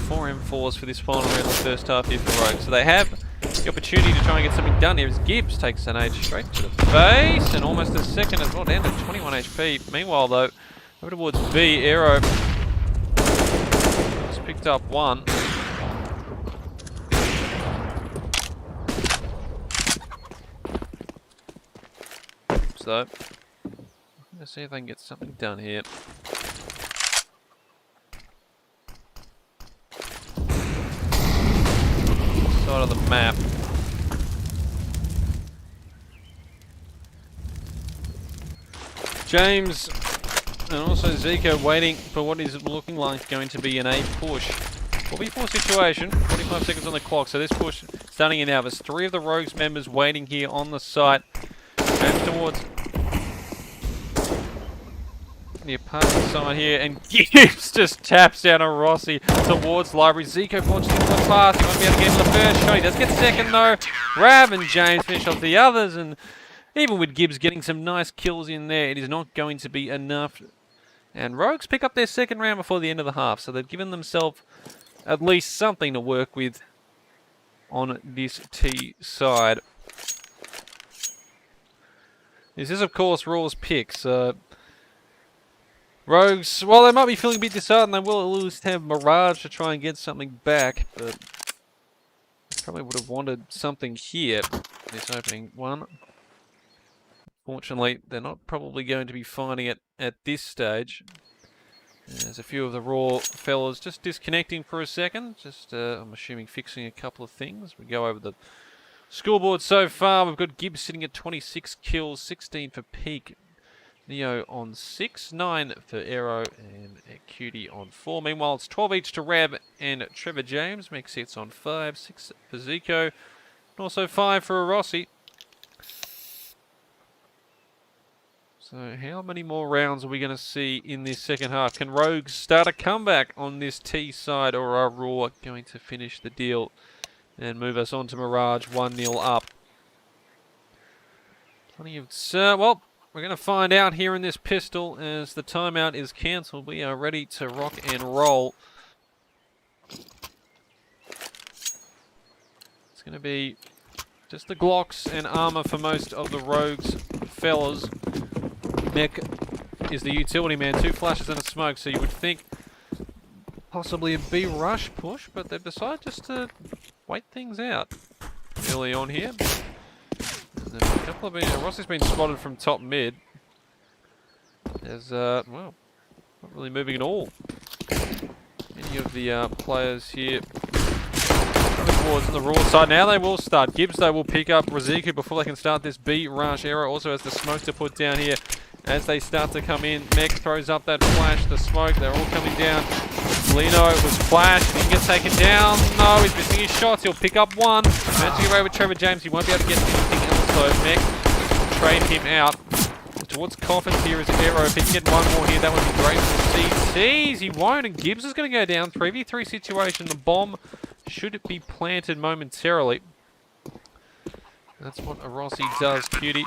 4 M4s for this final round of the first half here for Rogues. So they have the opportunity to try and get something done here as Gibbs takes an H straight to the face and almost a second as well, down to 21 HP. Meanwhile though, over towards B, Aero just picked up one. So, let's see if they can get something done here. Side of the map. James and also Zico waiting for what is looking like going to be an A push. 4v4 situation, 45 seconds on the clock, so this push starting in now. There's 3 of the Rogues members waiting here on the site. James towards the apartment side here, and Gibbs just taps down a Rossi towards Library. Zico launches into the pass. He won't be able to get into the first shot. He does get second though. Rav and James finish off the others, and even with Gibbs getting some nice kills in there, it is not going to be enough. And Rogues pick up their second round before the end of the half, so they've given themselves at least something to work with on this T side. This is, of course, Raw's picks. Rogues, well, they might be feeling a bit disheartened. They will at least have Mirage to try and get something back, but probably would have wanted something here, this opening one. Fortunately, they're not probably going to be finding it at this stage. There's a few of the Raw fellas just disconnecting for a second. Just, I'm assuming, fixing a couple of things. We go over the scoreboard so far. We've got Gibbs sitting at 26 kills, 16 for Peak. Neo on 6, 9 for Aero, and Cutie on 4. Meanwhile, it's 12 each to Rab and Trevor James. Meg sits on 5, 6 for Zico, and also 5 for Rossi. So how many more rounds are we going to see in this second half? Can Rogues start a comeback on this T side, or are Raw going to finish the deal and move us on to Mirage 1-0 up? Plenty of... well, we're going to find out here in this pistol as the timeout is cancelled. We are ready to rock and roll. It's going to be just the Glocks and armor for most of the Rogues fellas. Mech is the utility man, 2 flashes and a smoke, so you would think possibly a B rush push, but they've decided just to wait things out early on here. And a couple of Rossi's been spotted from top mid. There's well, not really moving at all. Any of the players here towards the Raw side. Now they will start. Gibbs though will pick up Raziku before they can start this B rush. Aero also has the smoke to put down here as they start to come in. Mech throws up that flash, the smoke, they're all coming down. Lino was flashed, he can get taken down. No, he's missing his shots, he'll pick up one. Managed to get away with Trevor James, he won't be able to get anything else though. Mech trade him out. Towards Coffins here is Aero. If he can get one more here, that would be great for CCs. He won't, and Gibbs is going to go down. 3v3 situation, the bomb should be planted momentarily. That's what a Rossi does, Cutie.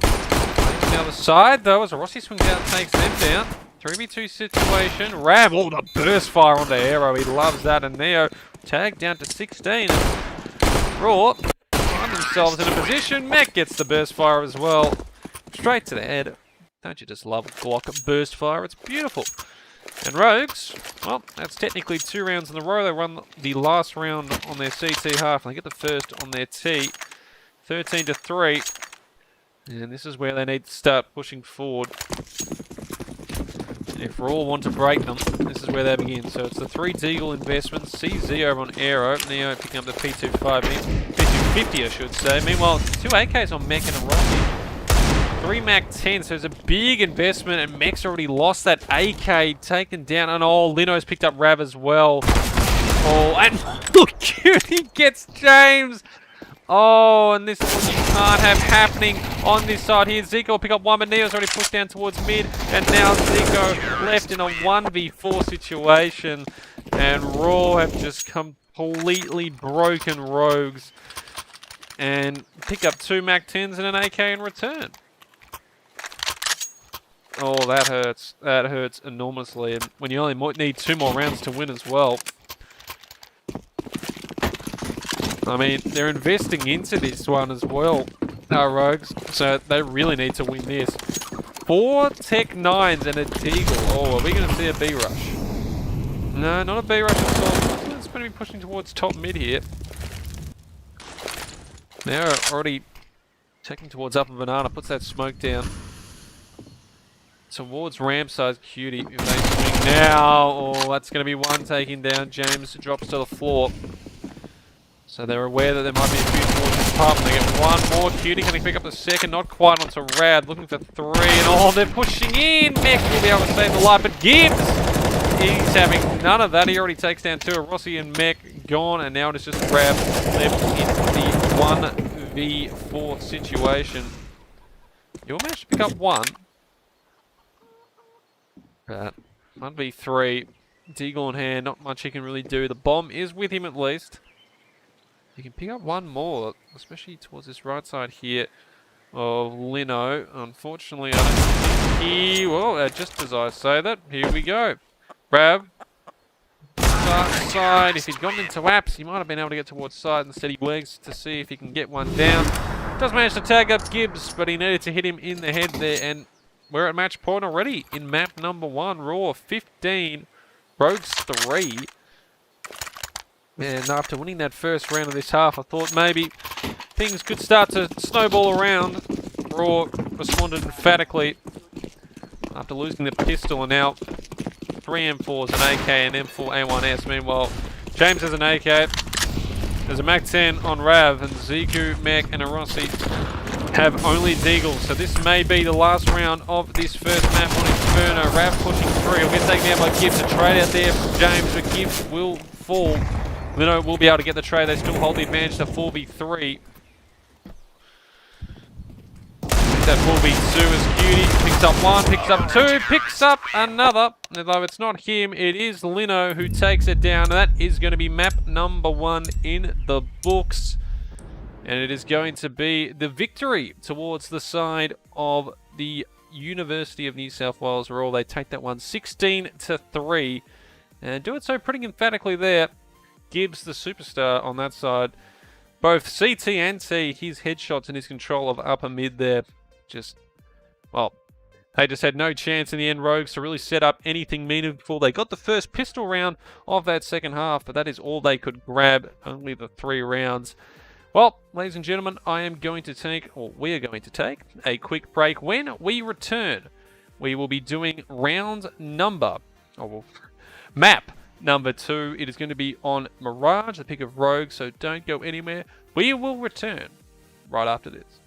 The other side though, as a Rossi swings out, takes them down. 3v2 situation. Rav, oh, the burst fire onto Aero. He loves that. And Neo tagged down to 16. Raw find themselves in a position. Mech gets the burst fire as well. Straight to the head. Don't you just love Glock burst fire? It's beautiful. And Rogues, well, that's technically 2 rounds in a row. They run the last round on their CT half, and they get the first on their T. 13-3. And this is where they need to start pushing forward. If RAWR want to break them, this is where they begin. So it's the 3 Deagle investments. CZ over on Aero. Neo picking up the P25, P250 I should say. Meanwhile, 2 AKs on Mech and a Rossi. 3 Mac 10, so it's a big investment, and Mech's already lost that AK, taken down, and Lino's picked up Rav as well. Oh, and look, Cutie gets James. Oh, and this is what you can't have happening on this side here. Zico will pick up 1, but Neo's already pushed down towards mid, and now Zico left in a 1v4 situation, and RAWR have just completely broken Rogues and pick up 2 Mac 10s and an AK in return. Oh, that hurts. That hurts enormously. And when you only need 2 more rounds to win as well. I mean, they're investing into this one as well, our Rogues. So they really need to win this. 4 Tech 9s and a Deagle. Oh, are we going to see a B rush? No, not a B rush at all. It's going to be pushing towards top mid here. They're already taking towards upper banana. Puts that smoke down. Towards ramp size Cutie. If they swing now, oh, that's going to be 1 taking down. James drops to the floor. So they're aware that there might be a few towards this pump. They get 1 more. Cutie, can they pick up the second? Not quite onto Rad. Looking for 3. And they're pushing in. Mech will be able to save the life. But Gibbs, he's having none of that. He already takes down 2. Rossi and Mech gone. And now it's just Rab left in the 1v4 situation. You'll manage to pick up 1. But 1v3, Deagle in hand, not much he can really do. The bomb is with him at least. He can pick up 1 more, especially towards this right side here of Lino. Unfortunately, I don't think he... Well, just as I say that, here we go. Rav. Side. If he'd gone into apps, he might have been able to get towards side. Instead, he waits to see if he can get 1 down. Does manage to tag up Gibbs, but he needed to hit him in the head there. And we're at match point already in map number 1. RAWR 15, Rogues 3. And after winning that first round of this half, I thought maybe things could start to snowball around. RAWR responded emphatically after losing the pistol, and now 3 M4s, an AK, and M4 A1S. Meanwhile, James has an AK. There's a Mac 10 on Rav, and Ziku, Mech, and Arossi have only Deagles. So this may be the last round of this first map on Inferno. Rav pushing through. He'll get taken down by Gibbs. A trade out there from James, but Gibbs will fall. Lino will be able to get the trade. They still hold the advantage to 4v3. That 4v2 is Cutie. Picks up 1, picks up 2, picks up another. Although it's not him, it is Lino who takes it down. That is going to be map number 1 in the books. And it is going to be the victory towards the side of the University of New South Wales RAWR. They take that one 16-3. And do it so pretty emphatically there. Gibbs, the superstar on that side. Both CT and T, his headshots and his control of upper mid there. Well, they just had no chance in the end, Rogues, to really set up anything meaningful. They got the first pistol round of that second half, but that is all they could grab, only the 3 rounds. Well, ladies and gentlemen, we are going to take a quick break. When we return, we will be doing map number 2. It is going to be on Mirage, the pick of Rogue, so don't go anywhere. We will return right after this.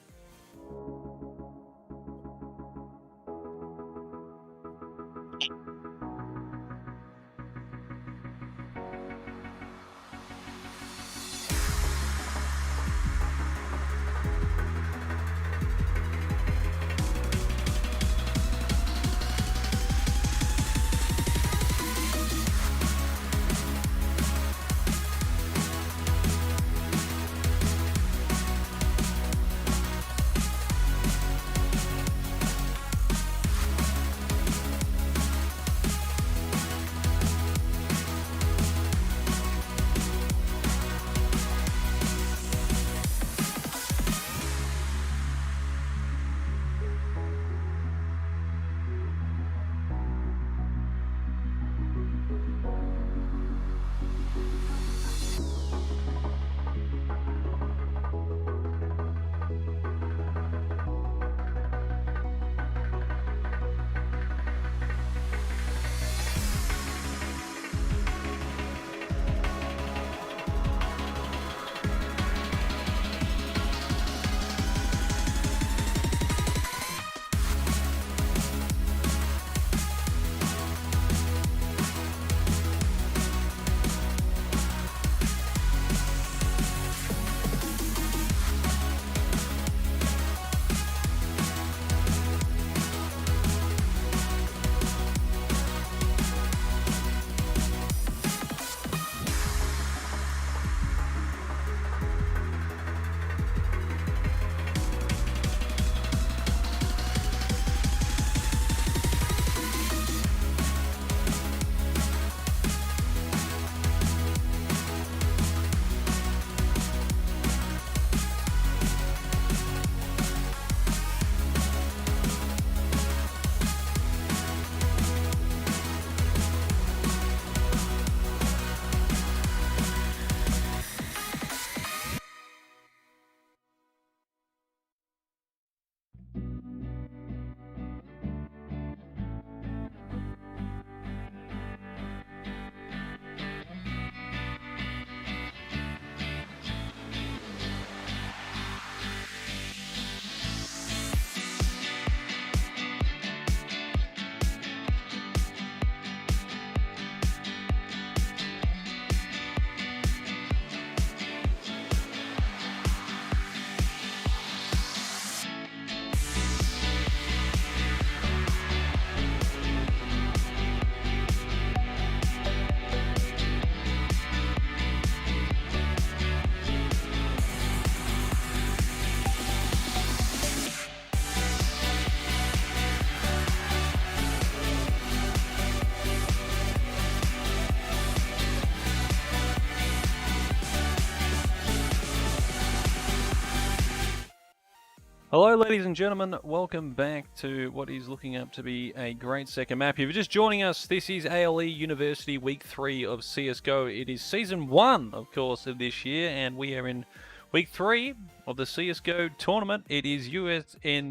Hello ladies and gentlemen, welcome back to what is looking up to be a great second map. If you're just joining us, this is AEL University Week 3 of CSGO. It is Season 1, of course, of this year, and we are in Week 3 of the CSGO tournament. It is University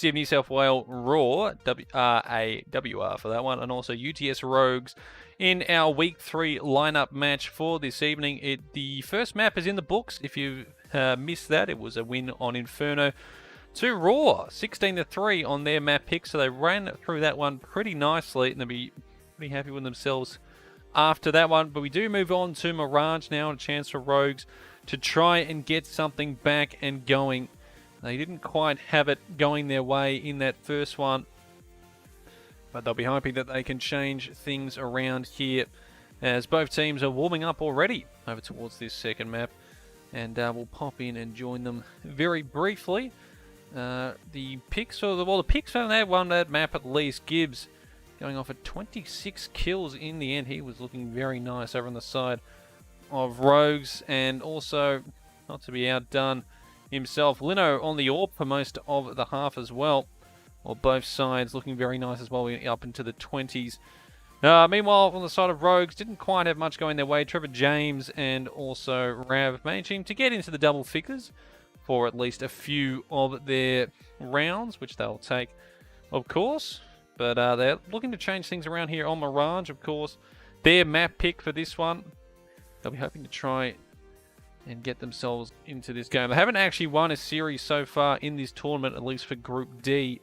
of New South Wales RAWR, RAWR for that one, and also UTS Rogues in our Week 3 lineup match for this evening. The first map is in the books. If you missed that, it was a win on Inferno to RAWR, 16-3 on their map pick, so they ran through that one pretty nicely, and they'll be pretty happy with themselves after that one. But we do move on to Mirage now, a chance for Rogues to try and get something back and going. They didn't quite have it going their way in that first one, but they'll be hoping that they can change things around here as both teams are warming up already over towards this second map. And we'll pop in and join them very briefly. The picks from that map at least, Gibbs going off at 26 kills in the end. He was looking very nice over on the side of Rogues, and also, not to be outdone himself, Lino on the AWP for most of the half as well. Or both sides looking very nice as well, up into the 20s. Meanwhile, on the side of Rogues, didn't quite have much going their way. Trevor James and also Rav managing to get into the double figures for at least a few of their rounds, which they'll take, of course. But they're looking to change things around here on Mirage, of course. Their map pick for this one, they'll be hoping to try and get themselves into this game. They haven't actually won a series so far in this tournament, at least for Group D.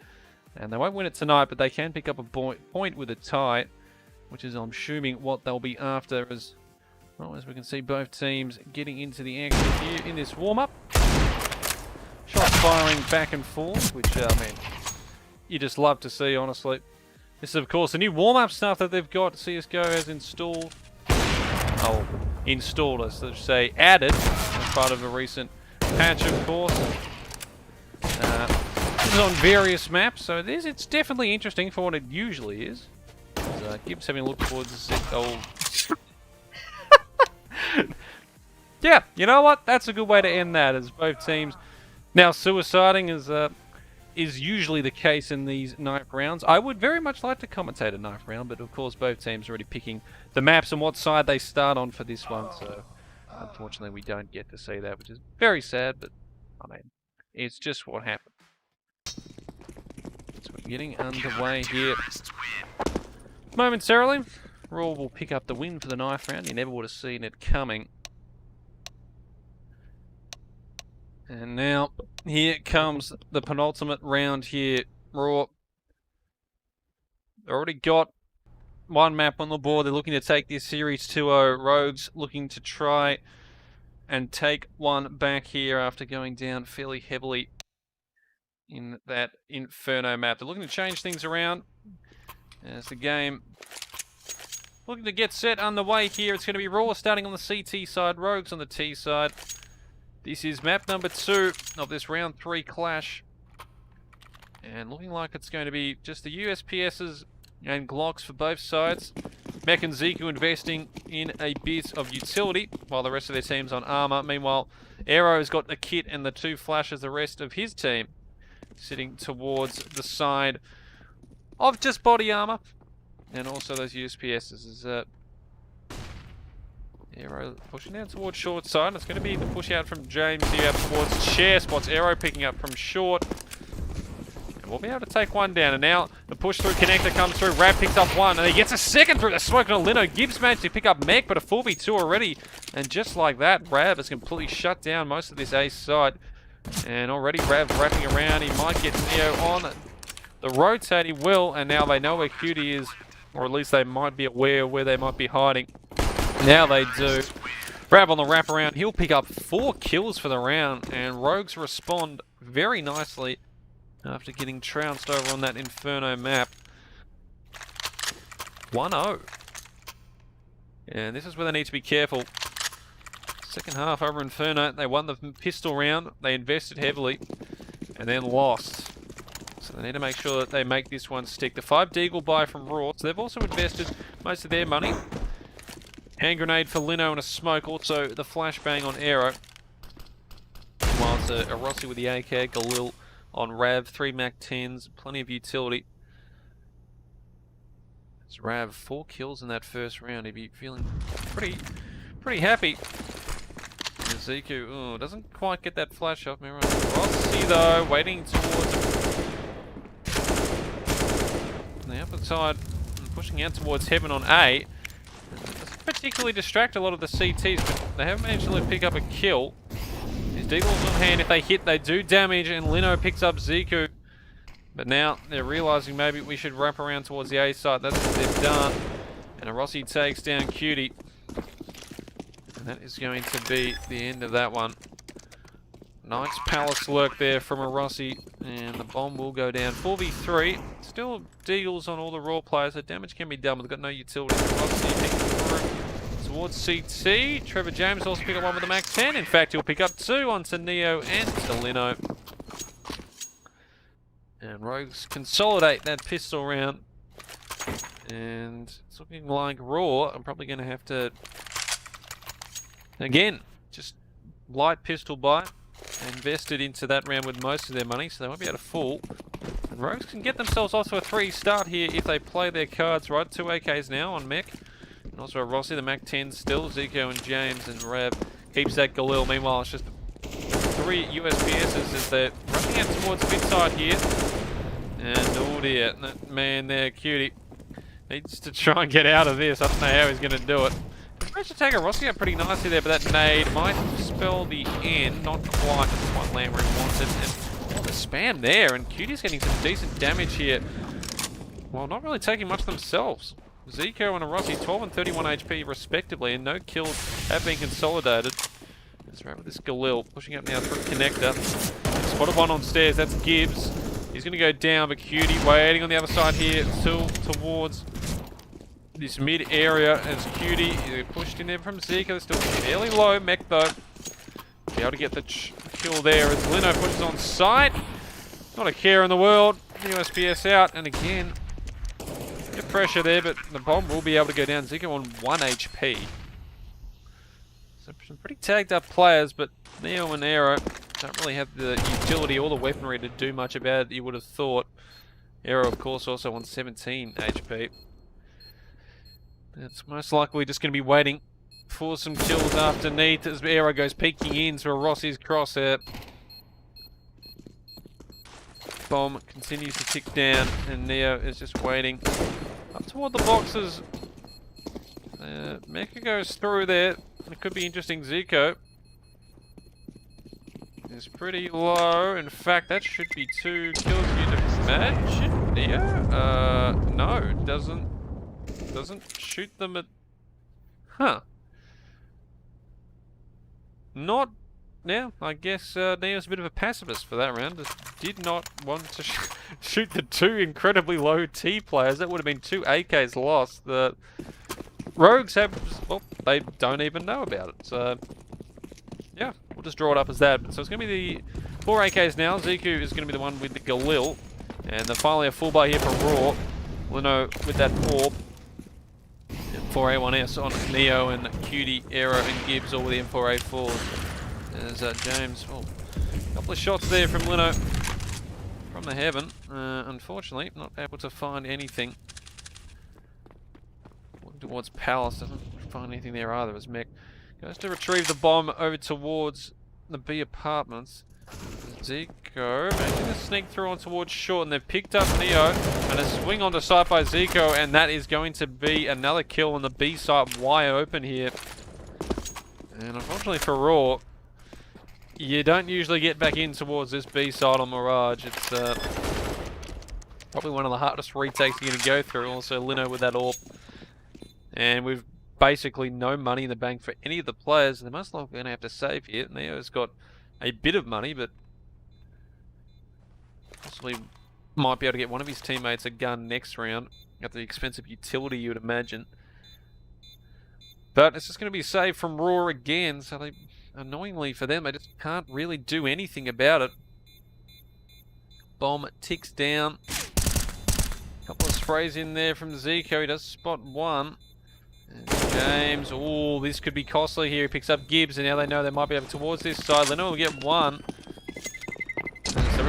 And they won't win it tonight, but they can pick up a point with a tie, which is, I'm assuming, what they'll be after, as well as we can see both teams getting into the action here in this warm-up. Shots firing back and forth, which, man, you just love to see, honestly. This is, of course, the new warm-up stuff that they've got. CSGO has installed. Oh, installed, I should say, added as part of a recent patch, of course. This is on various maps, so it's definitely interesting for what it usually is. Gibbs having a look towards the old... Yeah, you know what? That's a good way to end that, as both teams now suiciding is usually the case in these knife rounds. I would very much like to commentate a knife round, but of course both teams are already picking the maps and what side they start on for this one, so unfortunately we don't get to see that, which is very sad, but I mean, it's just what happened. So we're getting underway here momentarily. RAWR will pick up the win for the knife round. You never would have seen it coming. And now, here comes the penultimate round here. RAWR already got one map on the board. They're looking to take this series 2-0. Rogues looking to try and take one back here after going down fairly heavily in that Inferno map. They're looking to change things around as the game looking to get set underway here. It's going to be RAWR starting on the CT side, Rogues on the T side. This is map number 2 of this round 3 clash. And looking like it's going to be just the USPSs and Glocks for both sides. Mech and Ziku investing in a bit of utility, while the rest of their team's on armor. Meanwhile, Aero's got a kit and the 2 flashes, the rest of his team sitting towards the side of just body armor. And also those USPSs is Aero pushing down towards short side. It's going to be the push out from James here towards chair spots. Aero picking up from short. And we'll be able to take one down. And now the push through connector comes through. Rab picks up one and he gets a second through the smoke on Lino. Gibbs managed to pick up Mech, but a 4v2 already. And just like that, Rab has completely shut down most of this ace side. And already Rav wrapping around. He might get Neo on the rotate. He will. And now they know where Cutie is. Or at least they might be aware where they might be hiding. Now they do. Rav on the wraparound. He'll pick up 4 kills for the round. And Rogues respond very nicely after getting trounced over on that Inferno map. 1-0. And this is where they need to be careful. Second half over Inferno. They won the pistol round. They invested heavily. And then lost. So they need to make sure that they make this one stick. The 5 Deagle buy from RAWR. So they've also invested most of their money. Hand grenade for Lino and a smoke. Also the flashbang on Aero. While So Rossi with the AK, Galil on Rav, 3 Mac-10s, plenty of utility. It's Rav, 4 kills in that first round. He'd be feeling pretty happy. And Ziku, doesn't quite get that flash off. Remember, Rossi though, waiting towards the upper side, pushing out towards Heaven on A. Doesn't particularly distract a lot of the CTs, but they haven't managed to pick up a kill. His Deagle's on hand. If they hit, they do damage, and Lino picks up Ziku. But now they're realizing maybe we should wrap around towards the A side. That's what they've done. And Rossi takes down Cutie. And that is going to be the end of that one. Nice palace work there from Rossi. And the bomb will go down. 4v3. Still Deagles on all the raw players, so damage can be done, but they've got no utility. Rossi picking through towards CT. Trevor James also pick up one with the Mac-10. In fact, he'll pick up 2 onto Neo and to Lino. And Rogues consolidate that pistol round. And it's looking like RAWR. I'm probably going to have to, again, just light pistol buy. Invested into that round with most of their money, so they won't be able to fool. And Rogues can get themselves off to a 3 start here if they play their cards right. 2 AKs now on Mech. And also a Rossi, the Mac-10 still. Zico and James, and Rav keeps that Galil. Meanwhile, it's just 3 USPSs as they're rushing out towards mid side here. And oh dear, that man there, Cutie, needs to try and get out of this. I don't know how he's going to do it. He's managed to take a Rossi out pretty nicely there, but that nade might spell the end. Not quite what Lambert wanted. And the spam there, and Cutie's getting some decent damage here. Well, not really taking much themselves. Zico and a Rossi, 12 and 31 HP respectively, and no kills have been consolidated. That's right with this Galil, pushing up now through connector. Spotted one on stairs, that's Gibbs. He's going to go down, but Cutie waiting on the other side here, still towards this mid area as Cutie pushed in there from Zico, still fairly low. Mech though, be able to get the kill there as Lino pushes on site. Not a care in the world. USPS out, and again, get pressure there, but the bomb will be able to go down. Zico on 1 HP. So some pretty tagged up players, but Neo and Aero don't really have the utility or the weaponry to do much about it, you would have thought. Aero, of course, also on 17 HP. It's most likely just going to be waiting for some kills underneath as Aero goes peeking in to a Rossi's crosshair. Bomb continues to tick down, and Neo is just waiting up toward the boxes. Mecha goes through there. It could be interesting. Zico is pretty low. In fact, that should be 2 kills, you'd imagine. Neo? No, it doesn't shoot them at... Huh. Not... Now, I guess Neo's a bit of a pacifist for that round. Just did not want to shoot the 2 incredibly low T players. That would have been 2 AKs lost. The Rogues have... Well, they don't even know about it. So, yeah, we'll just draw it up as that. So it's going to be the 4 AKs now. Ziku is going to be the one with the Galil. And then finally a full buy here for RAWR. Lino with that orb. 4A1S on Neo and Cutie, Aero and Gibbs all with the M4A4s. There's James, a couple of shots there from Lino from the heaven. Unfortunately, not able to find anything. Looking towards Palace, doesn't find anything there either as Mech goes to retrieve the bomb over towards the B apartments. Zico making a sneak through on towards short, and they've picked up Neo and a swing onto site by Zico, and that is going to be another kill on the B site wide open here. And unfortunately for RAWR, you don't usually get back in towards this B side on Mirage. It's probably one of the hardest retakes you're going to go through. Also Lino with that AWP. And we've basically no money in the bank for any of the players. They're most likely going to have to save here. Neo's got a bit of money, but possibly might be able to get one of his teammates a gun next round at the expense of utility, you would imagine. But it's just going to be saved from RAWR again, so they, annoyingly for them, they just can't really do anything about it. Bomb ticks down. A couple of sprays in there from Zico. He does spot one. And James, oh, this could be costly here. He picks up Gibbs, and now they know they might be able towards this side. Leno will get one.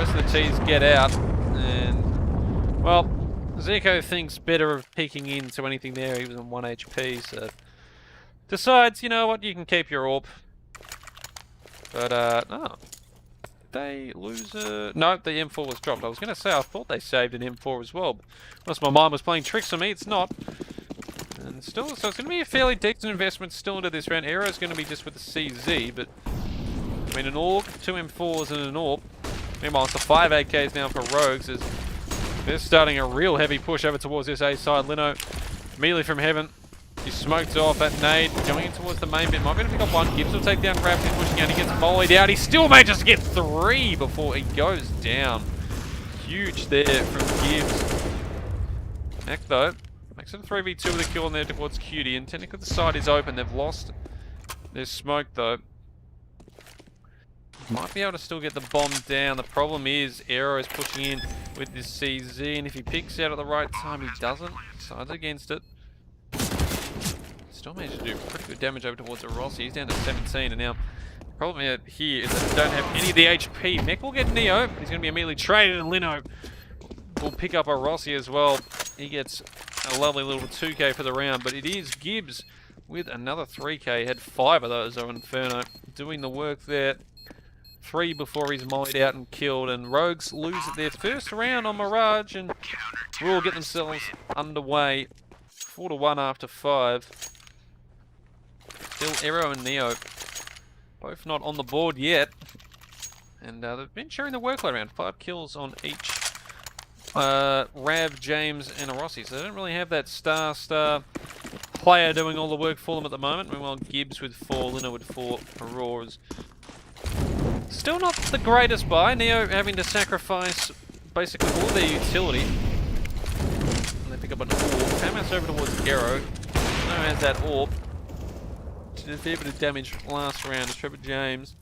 rest of the T's get out, and, well, Zico thinks better of peeking into anything there. He was on 1 HP, so decides, you know what, you can keep your AWP. But, oh. Did they lose a... No, the M4 was dropped. I was going to say, I thought they saved an M4 as well. Unless my mind was playing tricks on me, it's not. And still, so it's going to be a fairly decent investment still into this round. Arrow's going to be just with the CZ, but... I mean, an AWP, 2 M4s and an AWP. Meanwhile, it's the 5 AKs now for Rogues as they're starting a real heavy push over towards this A side. Lino, immediately from heaven. He smoked off that nade, going in towards the main bit. Might be able to pick up one. Gibbs will take down Rapid, pushing out. He gets mollied out. He still manages to get 3 before he goes down. Huge there from Gibbs. Mac, though, makes it a 3v2 with a kill on there towards Cutie. And technically the side is open. They've lost their smoke, though. Might be able to still get the bomb down. The problem is Aero is pushing in with this CZ. And if he picks out at the right time, he doesn't. Sides against it. Still managed to do pretty good damage over towards a Rossi. He's down to 17, and now the problem here is that they don't have any of the HP. Mech will get Neo, but he's going to be immediately traded, and Lino will pick up a Rossi as well. He gets a lovely little 2k for the round, but it is Gibbs with another 3k. He had 5 of those on Inferno, doing the work there. 3 before he's mollied out and killed, and Rogues lose their first round on Mirage, and will get themselves underway. 4-1 after 5. Still Aero and Neo, both not on the board yet. And they've been sharing the workload around. 5 kills on each Rav, James, and a Rossi. So they don't really have that star player doing all the work for them at the moment. Meanwhile, Gibbs with 4, Lino with 4, Auroras. Still not the greatest buy. Neo having to sacrifice basically all their utility. And they pick up an AWP. Hamas over towards Aero. Lino has that AWP. Did a fair bit of damage last round to Trevor James.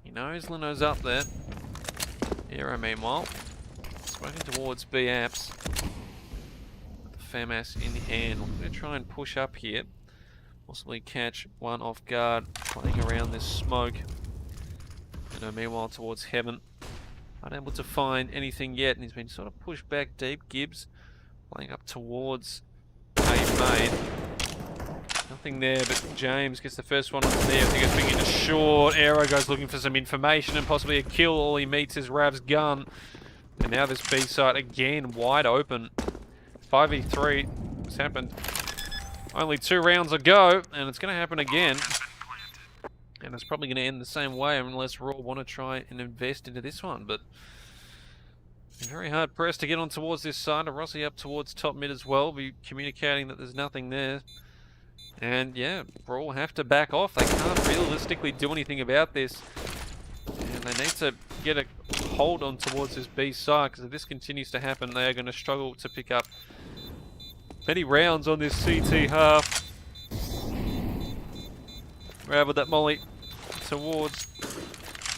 He knows Lino's up there. Aero, meanwhile, smoking towards B apps. With the FAMAS in hand. I'm going to try and push up here. Possibly catch one off guard, playing around this smoke. And meanwhile, towards Heaven. Unable to find anything yet, and he's been sort of pushed back deep. Gibbs playing up towards A main. Nothing there, but James gets the first one on there. I think it's being into short. Aero goes looking for some information and possibly a kill. All he meets is Rav's gun. And now this B site again wide open. 5v3. It's happened. Only 2 rounds ago, and it's going to happen again. And it's probably going to end the same way unless RAWR want to try and invest into this one. But very hard pressed to get on towards this side. A Rossi up towards top mid as well. Be communicating that there's nothing there. And yeah, RAWR have to back off. They can't realistically do anything about this. And they need to get a hold on towards this B side, because if this continues to happen, they are going to struggle to pick up many rounds on this CT half. Grab that molly towards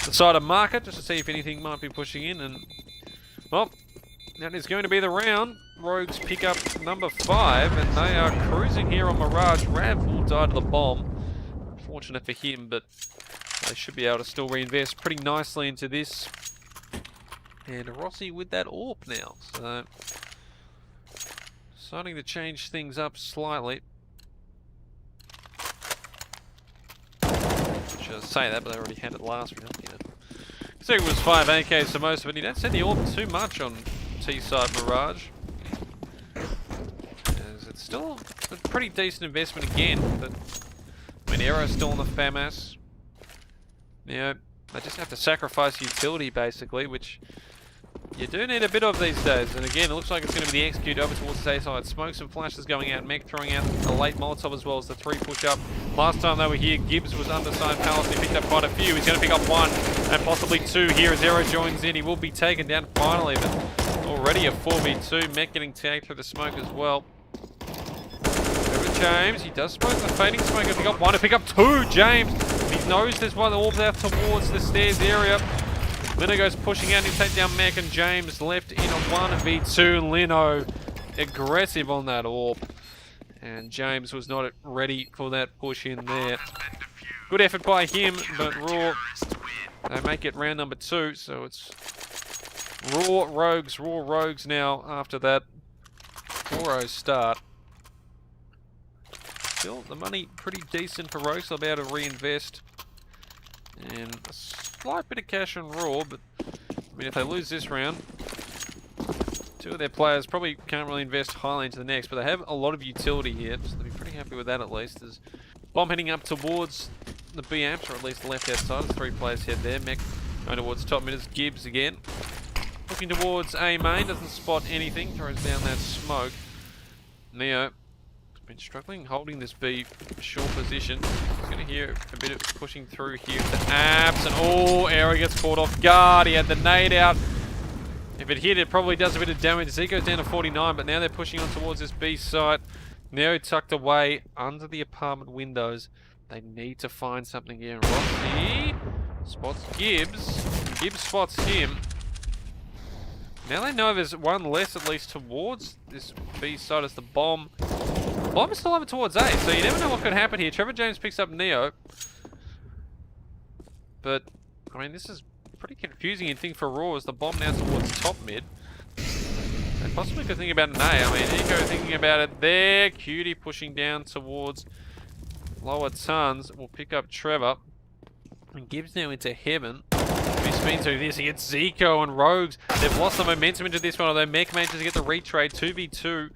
the side of market, just to see if anything might be pushing in. And well, that is going to be the round. Rogues pick up number 5, and they are cruising here on Mirage. Rav will die to the bomb. Unfortunate for him, but they should be able to still reinvest pretty nicely into this. And Rossi with that AWP now. So, starting to change things up slightly. I should say that, but they already had it last round. Yeah. So it was 5 AKs for most of it. You don't see the AWP too much on T-side Mirage. As it's still a pretty decent investment again, but I mean, Aero's still on the FAMAS. You know, they just have to sacrifice utility basically, which you do need a bit of these days. And again, it looks like it's going to be the execute over towards the A side. Smokes and flashes going out. Mech throwing out a late Molotov as well as the 3 push up. Last time they were here, Gibbs was underside Palace. He picked up quite a few. He's going to pick up 1 and possibly 2 here as Aero joins in. He will be taken down finally, but already a 4v2. Mech getting tagged through the smoke as well. Over James. He does smoke the fading smoke and pick up 1 to pick up 2. James. He knows there's one orbs out towards the stairs area. Lino goes pushing out and take down Mac, and James left in a 1v2. Lino aggressive on that AWP. And James was not ready for that push in there. Good effort by him, but RAWR, they make it round number 2, so it's RAW Rogues now after that 4-0 start. Still, the money pretty decent for Rogues. They'll be able to reinvest. And a slight bit of cash on RAW, but I mean, if they lose this round, two of their players probably can't really invest highly into the next, but they have a lot of utility here, so they'll be pretty happy with that at least. There's bomb heading up towards the B amps, or at least the left outside. There's 3 players head there. Mech going towards top mid is Gibbs again. Looking towards A main, doesn't spot anything, throws down that smoke. Neo has been struggling holding this B short position. He's going to hear a bit of pushing through here with the apps, and oh, Arrow gets caught off guard. He had the nade out. If it hit, it probably does a bit of damage. Zico's down to 49, but now they're pushing on towards this B site. Neo tucked away under the apartment windows. They need to find something here. And Rossi spots Gibbs. Gibbs spots him. Now they know there's one less at least towards this B side as the bomb. Bomb is still over towards A, so you never know what could happen here. Trevor James picks up Neo. But, I mean, this is pretty confusing and thing for Raw as the bomb now towards top mid. They possibly could think about an A. I mean, Eco thinking about it there. Cutie pushing down towards lower tons. Will pick up Trevor. And Gibbs now into heaven. If he spins through this, he gets Zico and Rogues. They've lost the momentum into this one, although Mech manages to get the retrade. 2v2.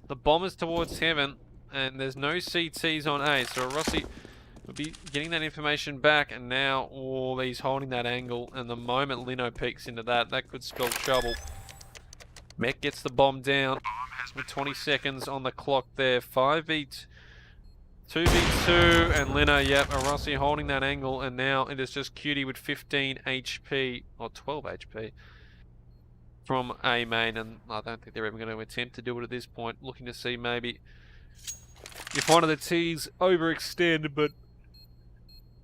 The bombers towards heaven. And there's no CTs on A. So Rossi will be getting that information back. And now, oh, he's holding that angle. And the moment Lino peeks into that, that could spell trouble. Mech gets the bomb down with 20 seconds on the clock there. 5v2, 2v2, and Lino, yep, Rossi holding that angle, and now it is just Cutie with 15 HP, or 12 HP, from A main, and I don't think they're even going to attempt to do it at this point. Looking to see maybe if one of the T's overextend, but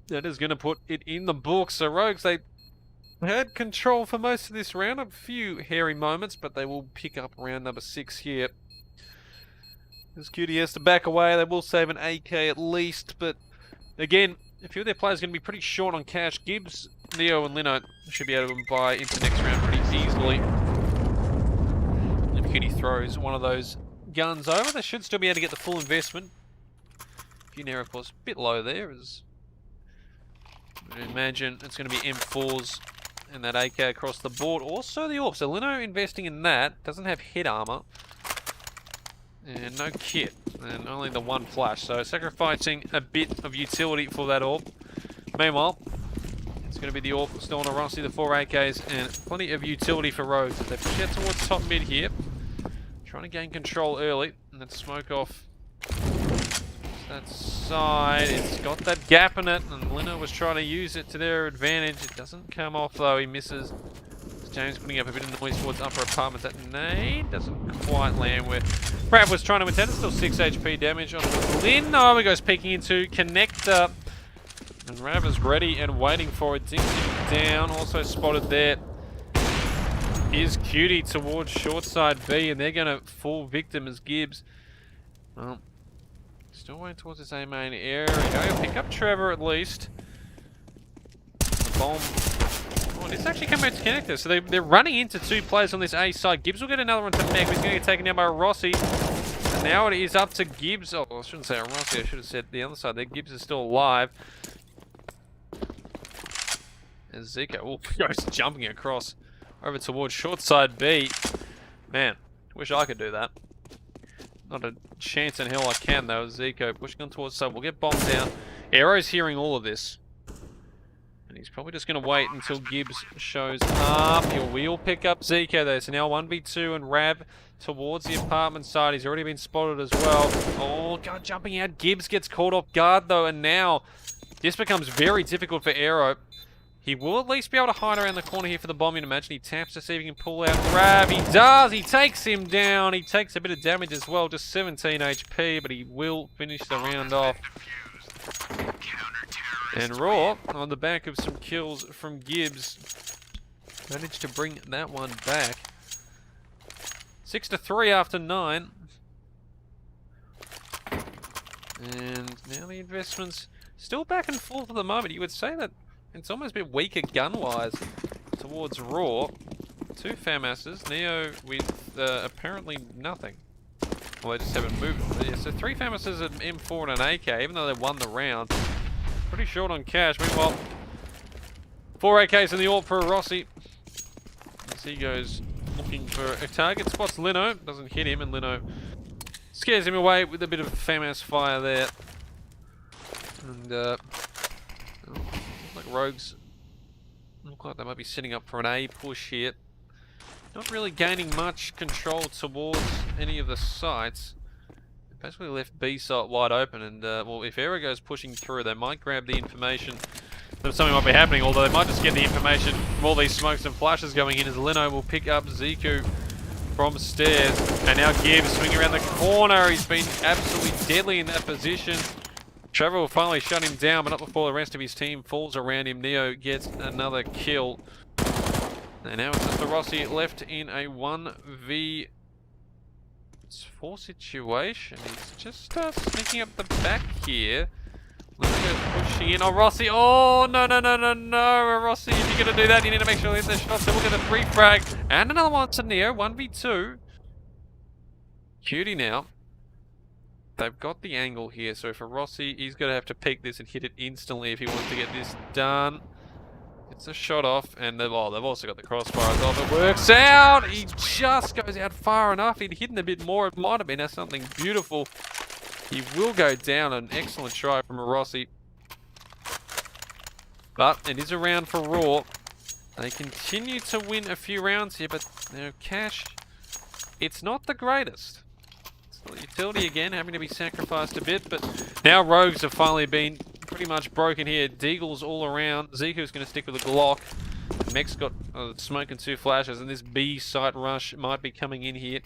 that is going to put it in the books. So Rogues, they had control for most of this round. A few hairy moments, but they will pick up round number 6 here. As Cutie has to back away, they will save an AK at least, but again, a few of their players are going to be pretty short on cash. Gibbs, Neo, and Lino should be able to buy into next round pretty easily. If Cutie throws one of those guns over, they should still be able to get the full investment. Funera, of course, a bit low there, as I imagine it's going to be M4s and that AK across the board. Also the AWP. So Lino investing in that. Doesn't have head armor. And no kit. And only the one flash. So sacrificing a bit of utility for that AWP. Meanwhile, it's going to be the AWP still on a Rossi, the 4 AKs, and plenty of utility for Rogues. They push out towards top mid here. Trying to gain control early. And then smoke off that side. It's got that gap in it, and Lino was trying to use it to their advantage. It doesn't come off though, he misses. James putting up a bit of noise towards upper apartments. That nade doesn't quite land where Brad was trying to intend. It's still 6 HP damage on Lin. Oh, he goes peeking into connector. And Rav is ready and waiting for it. Dinks down, also spotted there. Is Cutie towards short side B, and they're going to fall victim as Gibbs. Well, still waiting towards this A main area. He'll pick up Trevor at least. The bomb. Oh, this actually came out to connector. So they're running into 2 players on this A side. Gibbs will get another one to Mech. He's going to get taken down by Rossi. And now it is up to Gibbs. Oh, I shouldn't say Rossi. I should have said the other side there. Gibbs is still alive. And Zico goes jumping across over towards short side B. Man, wish I could do that. Not a chance in hell I can though. Zico pushing on towards side. We'll get bombed down. Arrow's hearing all of this. And he's probably just going to wait until Gibbs shows up. He will pick up Zico though. So now 1v2 and Rav towards the apartment side. He's already been spotted as well. Oh, God, jumping out. Gibbs gets caught off guard though. And now this becomes very difficult for Arrow. He will at least be able to hide around the corner here for the bomb. You'd imagine he taps to see if he can pull out Rav. He does. He takes him down. He takes a bit of damage as well. Just 17 HP, but he will finish the round off. And Raw, on the back of some kills from Gibbs, managed to bring that one back. 6-3 after 9. And now the investments still back and forth at the moment. You would say that it's almost a bit weaker gun-wise towards Raw. 2 FAMASs, Neo with apparently nothing. Well, they just haven't moved. But yeah, so 3 FAMASs, an M4 and an AK, even though they won the round. Pretty short on cash. Meanwhile, 4 AKs in the AWP for Rossi. As he goes looking for a target. Spots Lino, doesn't hit him, and Lino scares him away with a bit of FAMAS fire there. And, looks like Rogues look like they might be setting up for an A push here. Not really gaining much control towards any of the sites. Basically left B site wide open, and well, if Aero goes pushing through, they might grab the information that something might be happening, although they might just get the information from all these smokes and flashes going in, as Lino will pick up Ziku from stairs. And now Gibbs swinging around the corner. He's been absolutely deadly in that position. Trevor will finally shut him down, but not before the rest of his team falls around him. Neo gets another kill. And now it's just the Rossi left in a 1v4 situation. He's just sneaking up the back here. Pushing in. Oh, Rossi. Oh, no. Rossi, if you're going to do that, you need to make sure you hit the shots. So we'll get a 3 frag. And another one to Neo. 1v2. Cutie now. They've got the angle here. So for Rossi, he's going to have to peek this and hit it instantly if he wants to get this done. It's a shot off, and they've also got the crossfire as well. If it works out, he just goes out far enough. He'd hidden a bit more. It might have been something beautiful. He will go down. An excellent try from Rossi. But it is a round for RAWR. They continue to win a few rounds here, but their cash, it's not the greatest. It's utility again, having to be sacrificed a bit, but now Rogues have finally been pretty much broken here. Deagle's all around. Ziku's going to stick with a Glock. Mech's got smoke and 2 flashes, and this B site rush might be coming in here.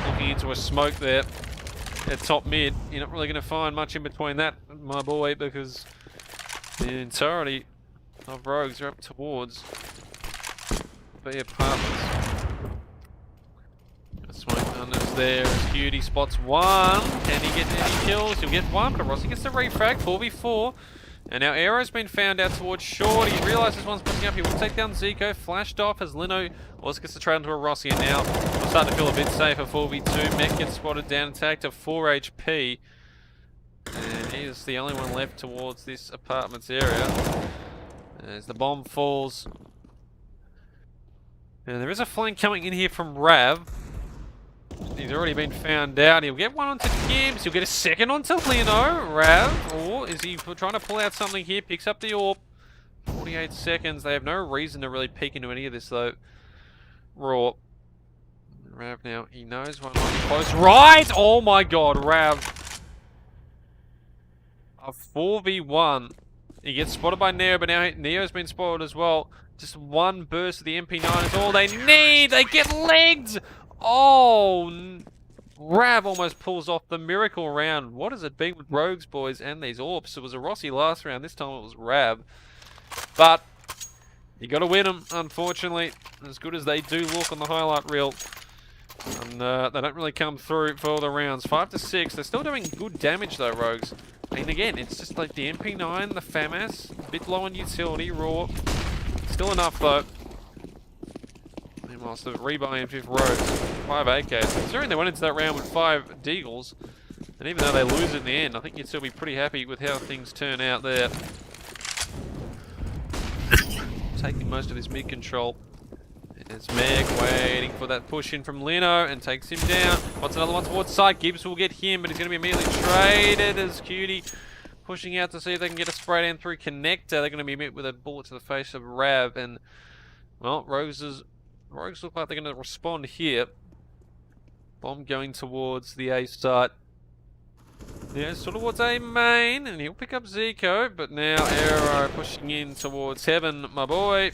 Looking into a smoke there at top mid. You're not really going to find much in between that, my boy, because the entirety of Rogues are up towards B apartments. Smoke unders there as Cutie spots 1. Can he get any kills? He'll get 1, but Rossi gets the refrag, 4v4. And now Aero's been found out towards short. He realises one's pushing up. He will take down Zico. Flashed off as Lino also gets the trade into a Rossi. And now we're starting to feel a bit safer. 4v2. Mech gets spotted down and tagged to 4 HP. And he is the only one left towards this apartments area. As the bomb falls. And there is a flank coming in here from Rav. He's already been found out. He'll get 1 onto Gibbs. He'll get a 2nd onto Lino. Rav. Or is he trying to pull out something here? Picks up the AWP. 48 seconds. They have no reason to really peek into any of this, though. RAWR. Rav now. He knows one might be close. Right! Oh my god, Rav. A 4v1. He gets spotted by Neo, but now Neo's been spotted as well. Just 1 burst of the MP9 is all they need. They get legged! Oh, Rav almost pulls off the miracle round. What has it been with Rogues, boys, and these AWPs? It was a Rossi last round. This time it was Rav. But you got to win them, unfortunately. As good as they do look on the highlight reel. And they don't really come through for the rounds. 5 to 6. They're still doing good damage, though, Rogues. I mean, again, it's just like the MP9, the FAMAS, a bit low on utility, RAWR. Still enough, though. Whilst the rebuy M5 Rogues, 5 AKs. Considering they went into that round with 5 Deagles, and even though they lose it in the end, I think you'd still be pretty happy with how things turn out there. Taking most of this mid control. It's Meg waiting for that push in from Lino and takes him down. What's another one towards side? Gibbs will get him, but he's going to be immediately traded as Cutie pushing out to see if they can get a spray down through connector. They're going to be met with a bullet to the face of Rav, and well, Rogues look like they're going to respond here. Bomb going towards the A site. Yeah, sort of towards A main, and he'll pick up Zico, but now Aero pushing in towards Heaven, my boy.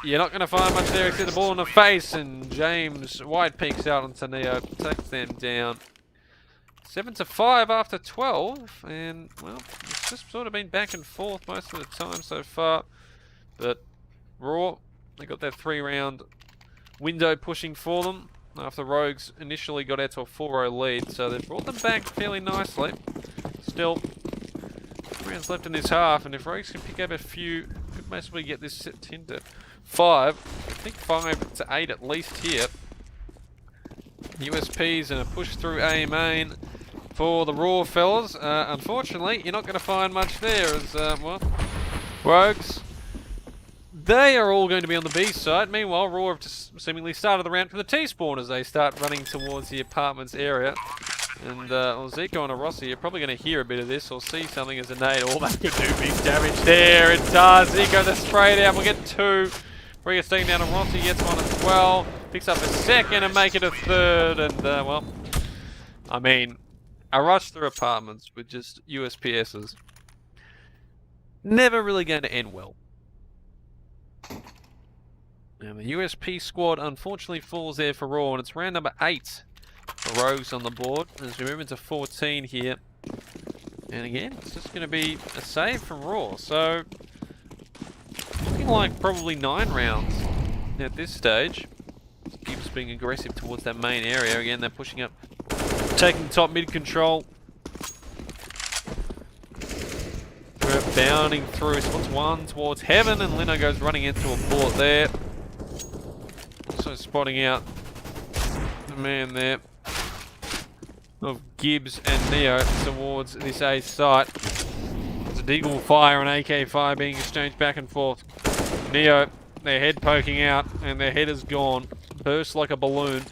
You're not going to find much there except the ball in the face, and James White peeks out onto Neo, takes them down. 7 to 5 after 12, and well, it's just sort of been back and forth most of the time so far. But RAWR, they got that 3-round window pushing for them after Rogues initially got out to a 4-0 lead, so they've brought them back fairly nicely. Still, 3 rounds left in this half, and if Rogues can pick up a few, could basically get this set into 5. think 5 to 8 at least here. USP's and a push through A main for the RAW fellas. Unfortunately, you're not going to find much there as, well, Rogues, they are all going to be on the B side. Meanwhile, RAW have just seemingly started the round from the T spawn as they start running towards the apartments area. And Zico and Rossi are probably going to hear a bit of this or see something as a nade. Oh, that could do big damage there. It does. Zico the spray down. We'll get 2. Bring it taken down to Rossi. Gets 1 as well. Picks up a second and make it a 3rd. And, well, I mean, a rush through apartments with just USPSs. Never really going to end well. And the USP squad unfortunately falls there for RAW, and it's round number 8 for Rogues on the board as we move into 14 here. And again, it's just going to be a save from RAW. So, looking like probably 9 rounds at this stage. Gibbs being aggressive towards that main area. Again, they're pushing up, taking top mid control. We're bounding through. Spots 1 towards Heaven, and Lino goes running into a bullet there. Also spotting out the man there of Gibbs and Neo towards this A site. There's a Deagle fire and AK fire being exchanged back and forth. Neo, their head poking out, and their head is gone. Burst like a balloon.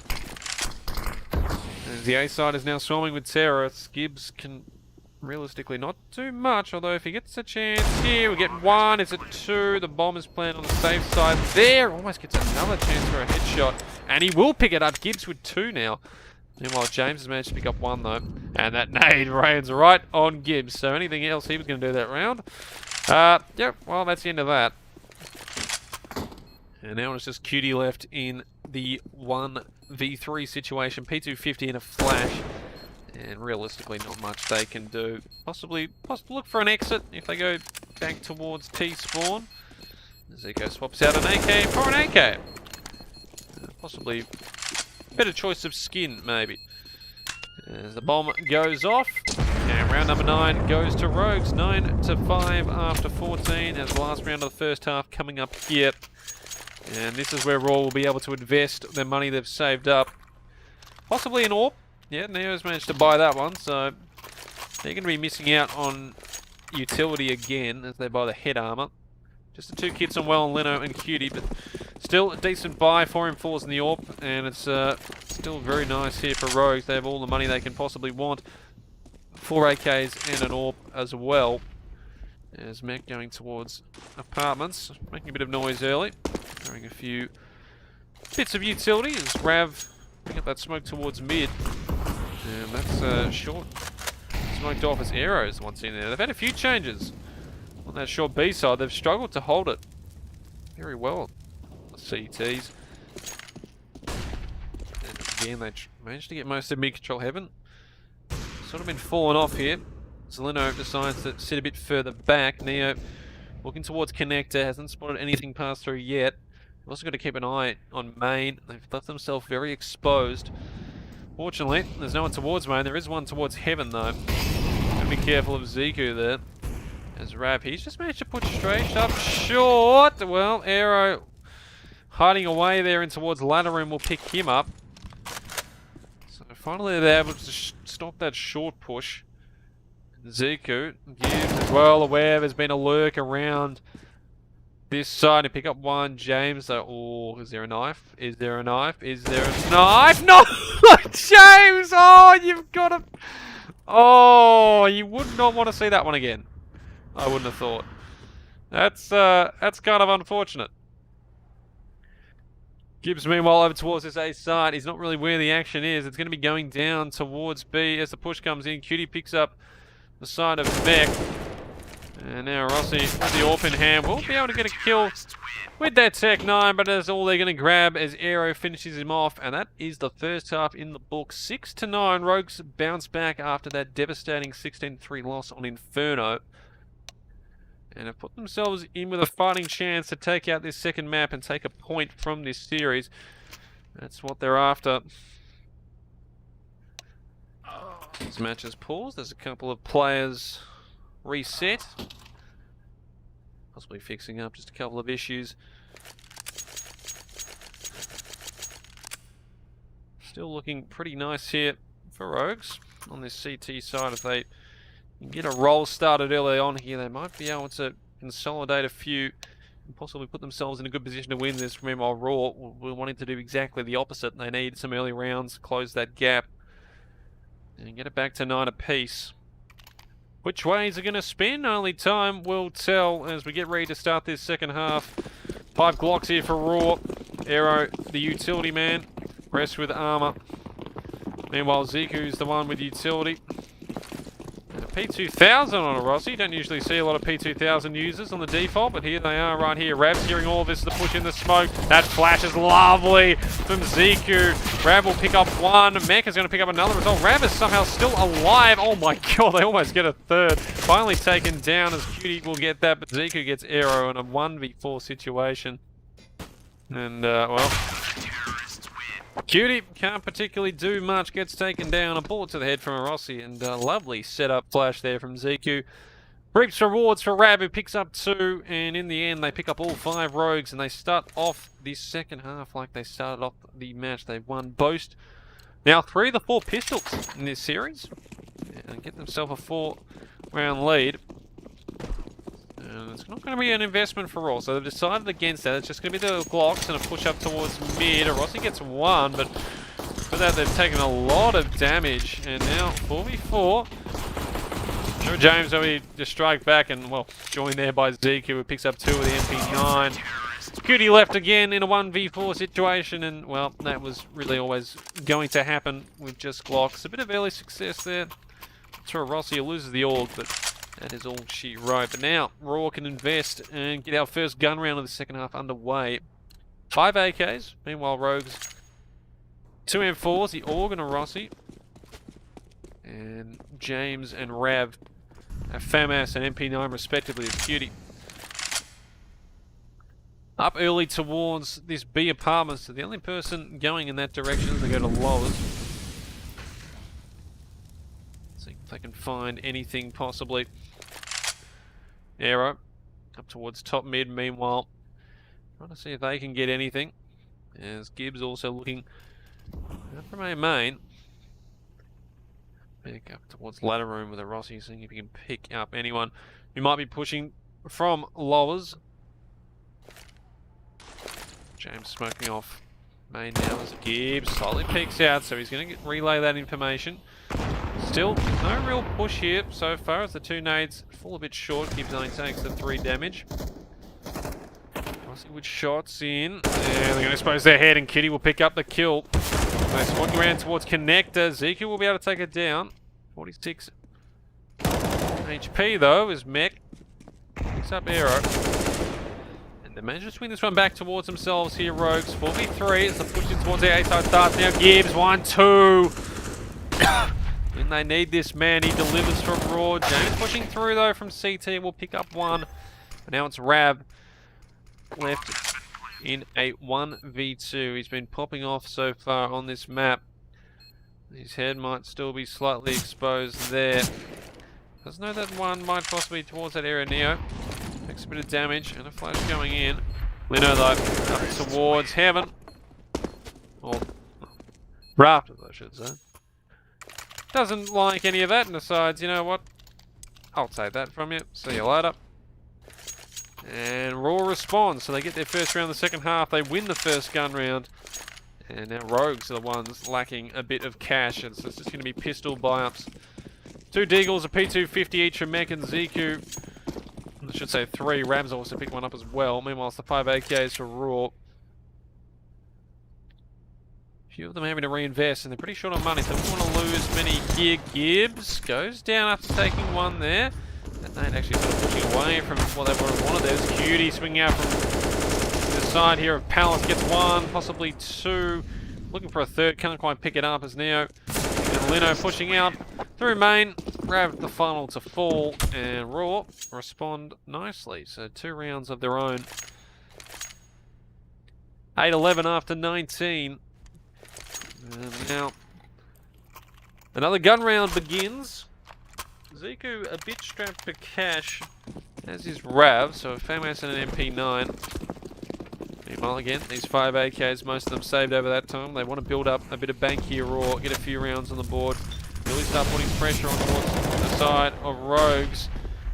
As the A side is now swarming with terrorists, Gibbs can realistically not do much, although if he gets a chance here, we get 1, it's a 2, the bomb is planted on the safe side there, almost gets another chance for a headshot, and he will pick it up. Gibbs with 2 now. Meanwhile, James has managed to pick up 1 though, and that nade rains right on Gibbs, so anything else he was going to do that round? Yep, well, that's the end of that. And now it's just Cutie left in the 1v3 situation, P250 in a flash. And realistically, not much they can do. Possibly look for an exit if they go back towards T spawn. Zico swaps out an AK for an AK. Possibly better choice of skin, maybe. As the bomb goes off, and round number 9 goes to Rogues. 9 to 5 after 14, as the last round of the first half coming up here. And this is where RAW will be able to invest their money they've saved up. Possibly an AWP. Yeah, Neo's managed to buy that one, so they're going to be missing out on utility again as they buy the head armor. Just the 2 kits on Well and Leno and Cutie, but still a decent buy. 4 M4s in the AWP, and it's still very nice here for Rogues. They have all the money they can possibly want. 4 AKs and an AWP as well. As Mac going towards apartments, making a bit of noise early. Throwing a few bits of utility as Rav pick up that smoke towards mid. And that's short. Smoked off as arrows once in there. They've had a few changes on that short B side. They've struggled to hold it very well. The CTs. And again, they managed to get most of mid control Heaven. Sort of been falling off here. Zelino decides to sit a bit further back. Neo looking towards connector. Hasn't spotted anything pass through yet. They've also got to keep an eye on main. They've left themselves very exposed. Fortunately, there's no one towards main. There is one towards Heaven, though. Gotta be careful of Ziku there. As Rav, he's just managed to put straight up short. Well, Arrow hiding away there and towards ladder room will pick him up. So finally they're able to stop that short push. Ziku Gibbs as well aware there's been a lurk around this side to pick up 1. James, though, oh, is there a knife? Is there a knife? Is there a knife? No! James! Oh, you've got to... Oh, you would not want to see that one again. I wouldn't have thought. That's kind of unfortunate. Gibbs, meanwhile, over towards this A side. He's not really where the action is. It's going to be going down towards B as the push comes in. Cutie picks up the side of Mech. And now Rossi with the AWP in hand will be able to get a kill with that Tech 9, but that's all they're going to grab as Aero finishes him off. And that is the first half in the book. 6 to 9. Rogues bounce back after that devastating 16-3 loss on Inferno. And have put themselves in with a fighting chance to take out this second map and take a point from this series. That's what they're after. This match is paused. There's a couple of players reset. Possibly fixing up just a couple of issues. Still looking pretty nice here for Rogues on this CT side. If they can get a roll started early on here, they might be able to consolidate a few and possibly put themselves in a good position to win this. Remember, RAWR we're wanting to do exactly the opposite. They need some early rounds, close that gap, and get it back to 9 apiece. Which ways are going to spin? Only time will tell as we get ready to start this second half. 5 Glocks here for RAWR. Aero, the utility man, rest with armor. Meanwhile, Ziku's the one with utility. And a P2000 on a Rossi. You don't usually see a lot of P2000 users on the default, but here they are right here. Rav's hearing all this, the push in the smoke. That flash is lovely from Ziku. Rav will pick up one. Mech is going to pick up another result. Rav is somehow still alive. Oh my god, they almost get a third. Finally taken down as Cutie will get that, but Ziku gets Aero in a 1v4 situation. And, well, Cutie can't particularly do much, gets taken down, a bullet to the head from a Rossi, and a lovely setup flash there from Ziku. Reaps rewards for Rab, who picks up 2, and in the end they pick up all 5 Rogues, and they start off the second half like they started off the match. They've won boast. Now 3 of the 4 pistols in this series, and get themselves a 4-round lead. And it's not going to be an investment for RAWR, so they've decided against that. It's just going to be the Glocks and a push up towards mid. Rossi gets 1, but for that they've taken a lot of damage. And now 4v4. Sure, James will just strike back and, well, joined there by Ziku, who picks up 2 with the MP9. Cutie left again in a 1v4 situation, and, well, that was really always going to happen with just Glocks. A bit of early success there. To Rossi, who loses the AUG, but that is all she wrote. But now, RAWR can invest and get our first gun round of the second half underway. 5 AKs. Meanwhile, Rogues, 2 M4s, the AUG and a Rossi. And James and Rav have FAMAS and MP9 respectively as Cutie. Up early towards this B apartment, so the only person going in that direction is they go to lowers. See if they can find anything possibly. Aero up towards top mid. Meanwhile, trying to see if they can get anything. As Gibbs also looking from a main. Back up towards ladder room with a Rossi, seeing if he can pick up anyone who might be pushing from lowers. James smoking off main now as Gibbs slowly peeks out, so he's going to relay that information. Still no real push here so far as the 2 nades fall a bit short. Gibbs only takes the 3 damage. Rossi with shots in, and they're going to expose their head, and Kitty will pick up the kill. They're walking around towards connector. Ziku will be able to take it down. 46 HP though as Mech picks up Aero. And they manage to swing this one back towards themselves here, Rogues. 4v3 as the push in towards the A side starts now. Gibbs 1-2. When they need this man, he delivers from RAWR. James pushing through though from CT will pick up 1. But now it's Rab left in a 1v2. He's been popping off so far on this map. His head might still be slightly exposed there. Does know that one might possibly be towards that area. Neo takes a bit of damage and a flash going in. Lino though up towards heaven. Or rafters, I should say. Doesn't like any of that and decides, you know what? I'll take that from you. See you later. And RAWR responds, so they get their first round of the second half. They win the first gun round. And now Rogues are the ones lacking a bit of cash. And so it's just going to be pistol buy-ups. 2 Deagles, a P250 each from Mech and Ziku. I should say 3. Rams also picked one up as well. Meanwhile, it's the 5 AKs for RAWR. A few of them having to reinvest, and they're pretty short on money, so they don't want to lose many gear. Gibbs goes down after taking 1 there. That nade actually sort of pushing away from what they would have wanted. There's Cutie swinging out from the side here of Palace. Gets 1, possibly 2. Looking for a 3rd, can't quite pick it up as Neo. And Lino pushing out through main. Grab the final to fall, and RAWR respond nicely. So 2 rounds of their own. 8-11 after 19. And now another gun round begins. Ziku a bit strapped for cash, as is Rav, so a FAMAS and an MP9. Meanwhile, again, these 5 AKs, most of them saved over that time. They want to build up a bit of bank here or get a few rounds on the board. Really start putting pressure on towards the side of Rogues.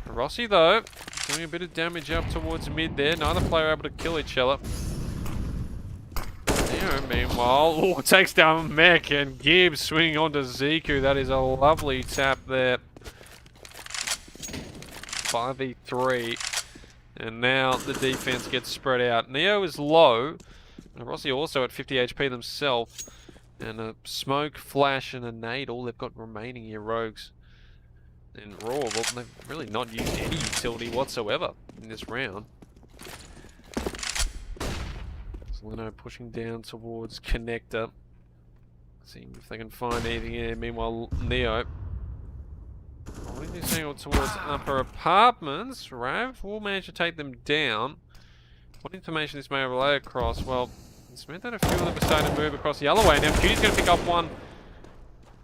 Rossi, though, doing a bit of damage up towards mid there. Neither player able to kill each other. Neo, meanwhile, takes down Mech, and Gibbs swinging onto Ziku. That is a lovely tap there. 5v3. And now the defense gets spread out. Neo is low. And Rossi also at 50 HP themselves. And a smoke, flash, and a nade. All they've got remaining here, Rogues. And RAWR, well, they've really not used any utility whatsoever in this round. Leno pushing down towards Connector. Seeing if they can find anything here. Meanwhile, Neo holding this angle towards upper apartments. Rav will manage to take them down. What information this may relay across? Well, it's meant that a few of them are starting to move across the other way. Now, Cutie's going to pick up one.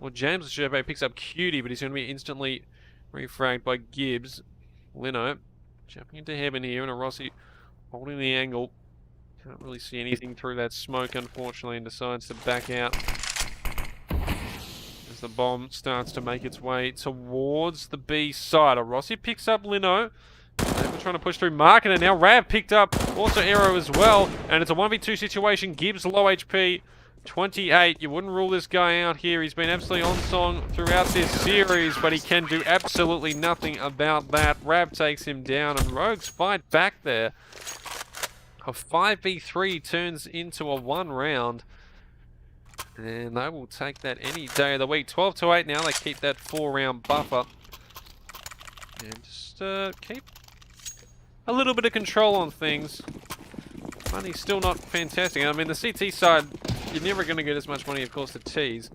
Well, James Sherbe picks up Cutie, but he's going to be instantly refragged by Gibbs. Leno jumping into heaven here, and a Rossi holding the angle. Can't really see anything through that smoke, unfortunately, and decides to back out as the bomb starts to make its way towards the B side. Rossi picks up Leno. They're trying to push through Market, and now Rav picked up also Aero as well, and it's a 1v2 situation. Gibbs low HP, 28. You wouldn't rule this guy out here. He's been absolutely on song throughout this series, but he can do absolutely nothing about that. Rav takes him down, and Rogues fight back there. A 5v3 turns into a 1 round, and they will take that any day of the week. 12-8 now. They keep that 4-round buffer, and just keep a little bit of control on things. Money's still not fantastic. I mean, the CT side, you're never going to get as much money, of course, to T's.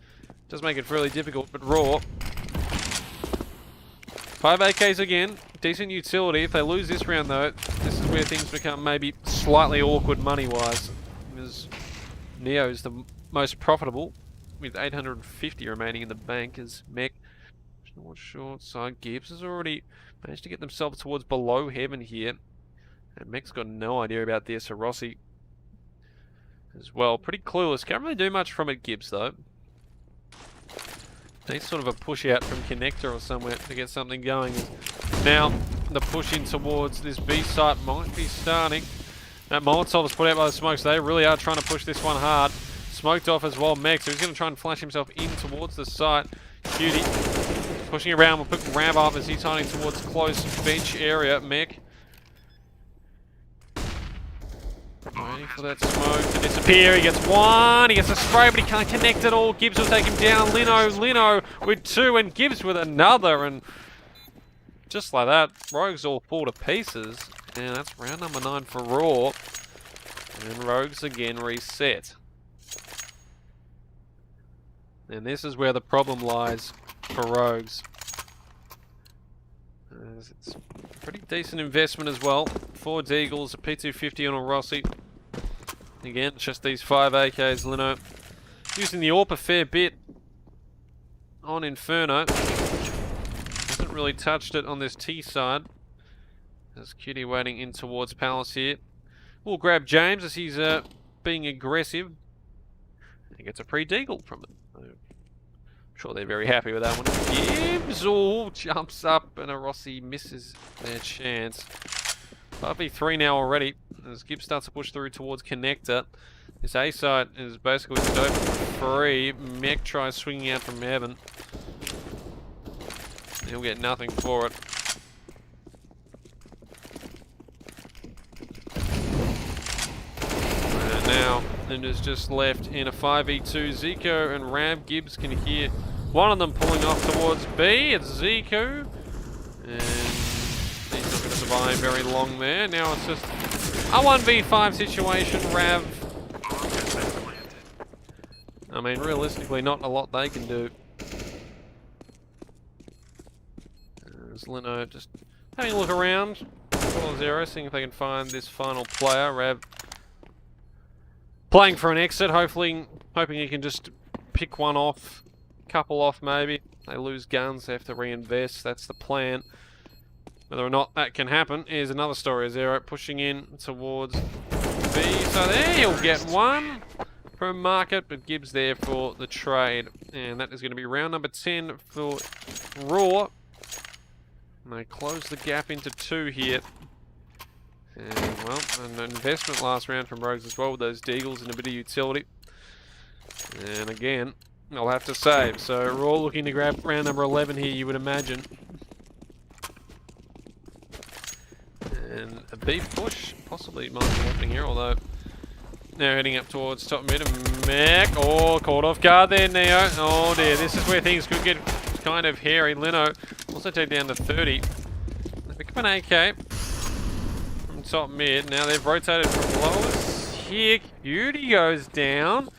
Does make it really difficult, but RAWR. 5 AKs again. Decent utility. If they lose this round, though, this is where things become maybe slightly awkward money-wise. Because Neo's the most profitable, with 850 remaining in the bank, as Mech. Short side. Gibbs has already managed to get themselves towards below heaven here. And Mech's got no idea about this. So Rossi as well. Pretty clueless. Can't really do much from it, Gibbs, though. Needs sort of a push out from Connector or somewhere to get something going. Now, the push in towards this B site might be starting. That Molotov is put out by the smoke, so they really are trying to push this one hard. Smoked off as well, Mech, so he's going to try and flash himself in towards the site. Cutie pushing around, we'll pick Rav up as he's hiding towards close bench area. Mech waiting for that smoke to disappear. He gets one, he gets a spray, but he can't connect at all. Gibbs will take him down. Leno with 2, and Gibbs with another, and just like that, Rogues all fall to pieces. And that's round number 9 for RAWR. And Rogues again reset. And this is where the problem lies for Rogues. It's a pretty decent investment as well. 4 Deagles, a P250 on a Rossi. Again, just these 5 AKs. Leno using the AWP a fair bit on Inferno. Hasn't really touched it on this T side. There's Cutie waiting in towards Palace here. We'll grab James as he's being aggressive. He gets a pre-deagle from it. I'm sure they're very happy with that one. Gibbs jumps up, and a Rossi misses their chance. 5v3 now already, as Gibbs starts to push through towards Connector. This A site is basically just open for free. Mech tries swinging out from heaven. He'll get nothing for it. And now, Linda's just left in a 5v2. Zico and Rav. Gibbs can hear one of them pulling off towards B. It's Zico. And he's not going to survive very long there. Now it's just a 1v5 situation. Rav. I mean, realistically, not a lot they can do. There's Leno just having a look around. 4-0, seeing if they can find this final player. Rav playing for an exit, hoping he can just pick one off, couple off maybe. They lose guns, they have to reinvest, that's the plan. Whether or not that can happen is another story. Zero pushing in towards B. So there, he'll get one from Market, but Gibbs there for the trade. And that is going to be round number 10 for RAWR. And they close the gap into 2 here. And, well, an investment last round from Rogues as well with those Deagles and a bit of utility. And again, they'll have to save. So RAWR looking to grab round number 11 here, you would imagine. And a B push, possibly might be happening here, although they're heading up towards top mid. And Mac, oh, caught off guard there, Neo. Oh dear, this is where things could get kind of hairy. Lino also take down to 30. They pick up an AK from top mid. Now they've rotated from lowest here. Cutie goes down.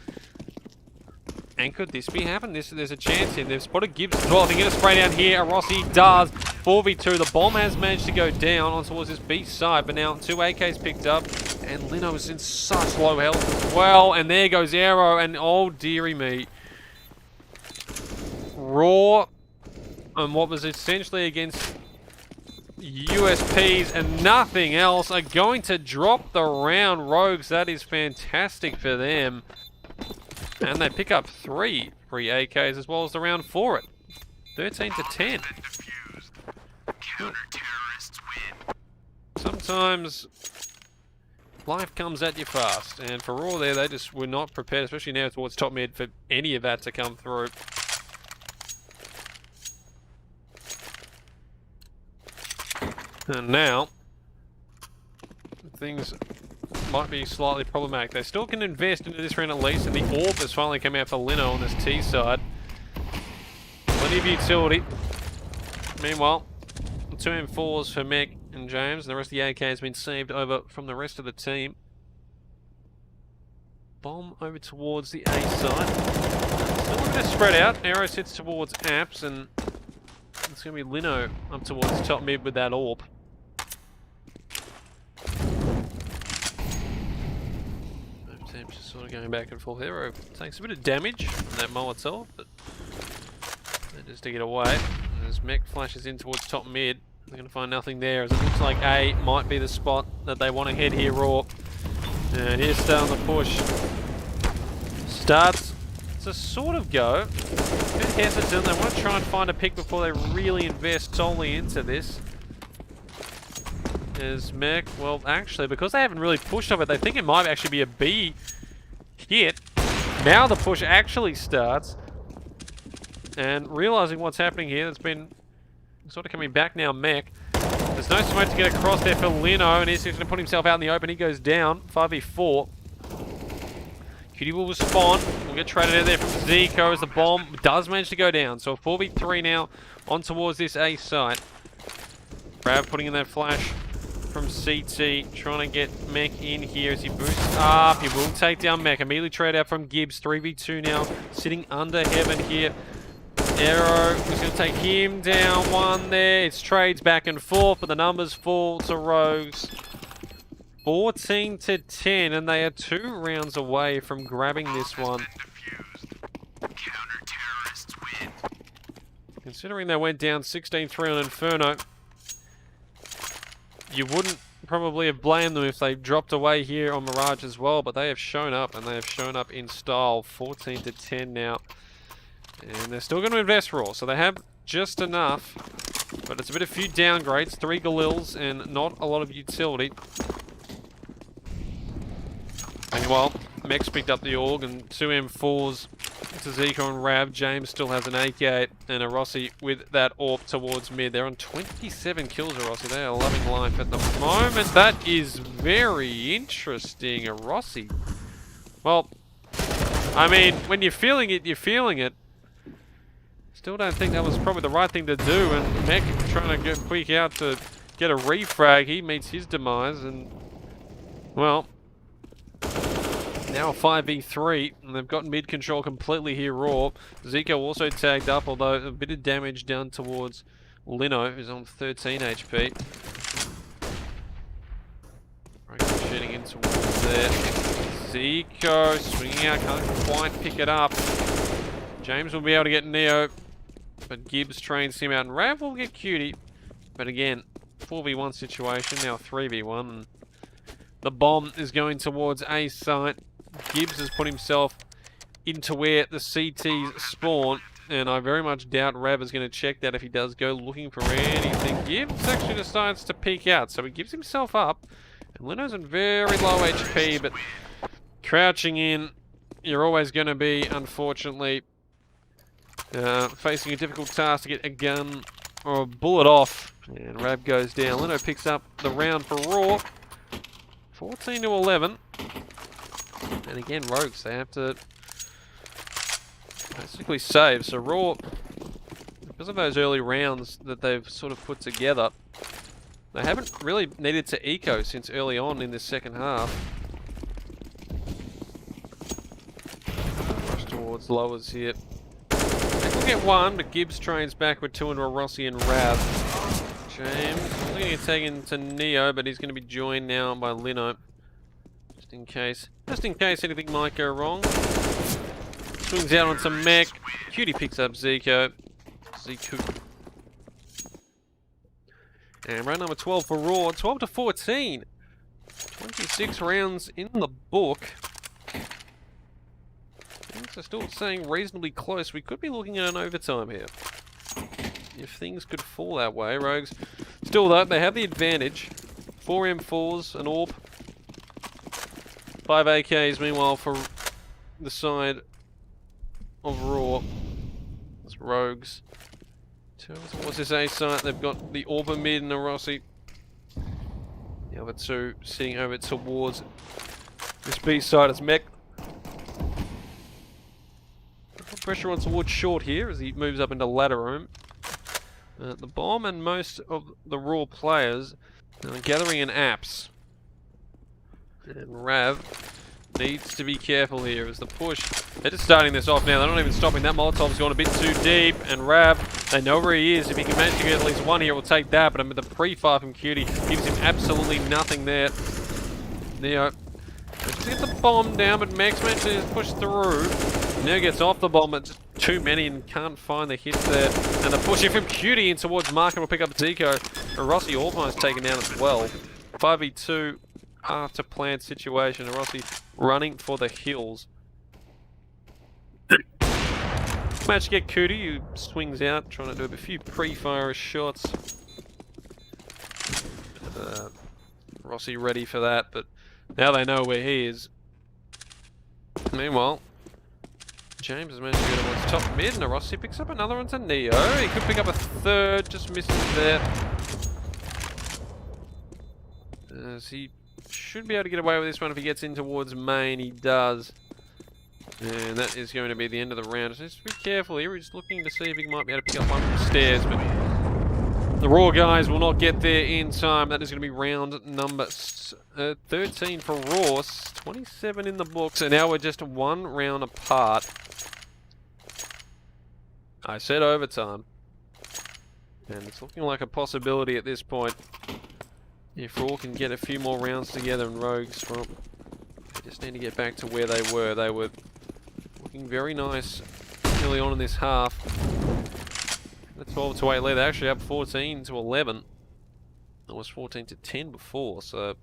And could this be happening? There's a chance here. They've spotted Gibbs as well. They get a spray down here. Rossi does. 4v2. The bomb has managed to go down on towards this B side, but now 2 AKs picked up, and Lino is in such low health as well. And there goes Arrow, and oh dearie me. RAWR, and what was essentially against USPs and nothing else, are going to drop the round. Rogues, that is fantastic for them. And they pick up 3 free AKs as well as the round for it. 13 to 10. Sometimes life comes at you fast, and for RAWR there, they just were not prepared, especially now towards top mid, for any of that to come through. And now, things might be slightly problematic. They still can invest into this round at least, and the AWP has finally come out for Lino on this T side. Plenty of utility. Meanwhile, 2 M4s for Mech and James, and the rest of the AK has been saved over from the rest of the team. Bomb over towards the A side. Still a bit spread out. Arrow sits towards Apps, and it's going to be Lino up towards top mid with that AWP. Both teams just sort of going back and forth. Arrow takes a bit of damage from that Molotov, but just to get away. And as Mech flashes in towards top mid, they're going to find nothing there, as it looks like A might be the spot that they want to head here, RAWR. And here's starting the push. Starts to sort of go. A bit hesitant. They want to try and find a pick before they really invest solely into this. As Mech, well, actually, because they haven't really pushed off it, they think it might actually be a B hit. Now the push actually starts. And realizing what's happening here, that's been sort of coming back now, Mech. There's no smoke to get across there for Lino, and he's going to put himself out in the open. He goes down, 5v4. Cutie will spawn. We'll get traded out there from Zico as the bomb does manage to go down. So a 4v3 now on towards this A site. Brav putting in that flash from CT, trying to get Mech in here as he boosts up. He will take down Mech. Immediately trade out from Gibbs. 3v2 now, sitting under Heaven here. Arrow is going to take him down. 1 there. It's trades back and forth, but the numbers fall to Rogues. 14 to 10, and they are 2 rounds away from grabbing this one. Considering they went down 16-3 on Inferno, you wouldn't probably have blamed them if they dropped away here on Mirage as well, but they have shown up, and they have shown up in style. 14 to 10 now. And they're still going to invest RAWR, so they have just enough. But it's a bit of few downgrades, 3 Galils and not a lot of utility. Meanwhile, Mech's picked up the AUG and 2 M4s to Zico and Rav. James still has an AK and a Rossi with that AWP towards mid. They're on 27 kills, a Rossi. They are loving life at the moment. That is very interesting, a Rossi. Well, I mean, when you're feeling it, you're feeling it. Still don't think that was probably the right thing to do, and Mech trying to get quick out to get a refrag. He meets his demise, and well, now a 5v3, and they've got mid control completely here, RAWR. Zico also tagged up, although a bit of damage down towards Lino, who's on 13 HP. Shooting in towards there. Zico swinging out, can't quite pick it up. James will be able to get Neo, but Gibbs trains him out, and Rav will get Cutie. But again, 4v1 situation, now 3v1. And The bomb is going towards A site. Gibbs has put himself into where the CTs spawn, and I very much doubt Rav is going to check that if he does go looking for anything. Gibbs actually decides to peek out, so he gives himself up. And Lino's in very low HP, but crouching in, you're always going to be, unfortunately, facing a difficult task to get a gun or a bullet off. And Rav goes down. Lino picks up the round for RAWR. 14 to 11. And again, Rogues, they have to basically save. So RAWR, because of those early rounds that they've sort of put together, they haven't really needed to eco since early on in this second half. Rush towards lowers here. They will get one, but Gibbs trains back with two into a Rossi and Rav. James looking to take into Neo, but he's going to be joined now by Lino. Just in case anything might go wrong. Swings out onto Mech. Cutie picks up Zico. And round number 12 for RAWR. 12 to 14. 26 rounds in the book. Things are still staying reasonably close. We could be looking at an overtime here, if things could fall that way. Rogues, still though, they have the advantage. 4 M4s, an AWP. 5 AKs, meanwhile, for the side of RAWR. It's Rogues. What's this A site? They've got the AWP mid and the Rossi. The other two sitting over towards this B side as Mech. Pressure on towards short here as he moves up into ladder room. The bomb and most of the RAWR players are gathering in apps. And Rav needs to be careful here as the push. They're just starting this off now. They're not even stopping. That Molotov's gone a bit too deep. And Rav, they know where he is. If he can manage to get at least one here, we'll take that. But the pre-fire from Cutie gives him absolutely nothing there. Neo just gets the bomb down, but Max manages to push through. Neo gets off the bomb, but just too many and can't find the hits there. And the pushing from Cutie in towards Markham will pick up Zico. Rossi almost taken down as well. 5v2 after plant situation. Rossi running for the hills. Managed to get Cutie, who swings out, trying to do a few pre-fire shots. Rossi ready for that, but now they know where he is. Meanwhile, James has managed to get towards top mid, and Rossi picks up another one to Neo. He could pick up a third, just misses there. As he should be able to get away with this one if he gets in towards main. He does. And that is going to be the end of the round. So just be careful here. He's looking to see if he might be able to pick up one from the stairs, but the RAWR guys will not get there in time. That is going to be round number 13 for RAWR. 27 in the books, and now we're just one round apart. I said overtime. And it's looking like a possibility at this point. If RAWR can get a few more rounds together and Rogues, well, they just need to get back to where they were. They were looking very nice early on in this half. The 12 to 8 lead, they're actually up 14 to 11. It was 14 to 10 before, so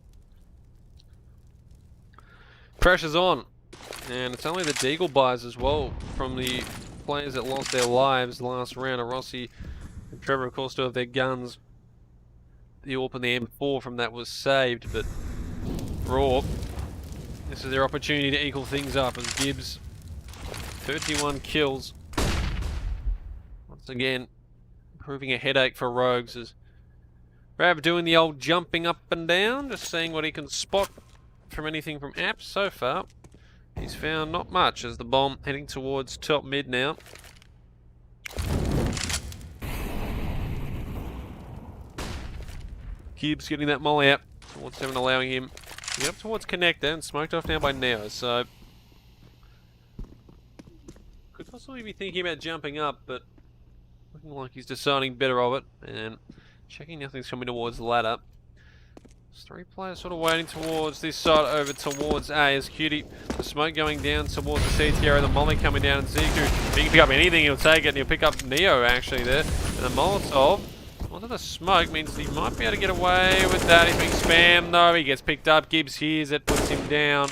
pressure's on. And it's only the Deagle buys as well from the players that lost their lives last round. Rossi and Trevor, of course, do have their guns. The AWP and the M4 from that was saved, but RAWR, this is their opportunity to equal things up as Gibbs, 31 kills. Once again, proving a headache for Rogues as Rav doing the old jumping up and down, just seeing what he can spot from anything from apps. So far, he's found not much as the bomb heading towards top mid now. Gibbs getting that molly out towards 7, allowing him to get up towards connector and smoked off now by Neo. So could possibly be thinking about jumping up, but looking like he's deciding better of it and checking nothing's coming towards the ladder. There's 3 players sort of waiting towards this side over towards A as Cutie. The smoke going down towards the CTR, the molly coming down, and Ziku, if he can pick up anything, he'll take it, and he'll pick up Neo actually there. And the Molotov Onto the smoke means he might be able to get away with that. He's being spammed though. He gets picked up. Gibbs hears it, puts him down.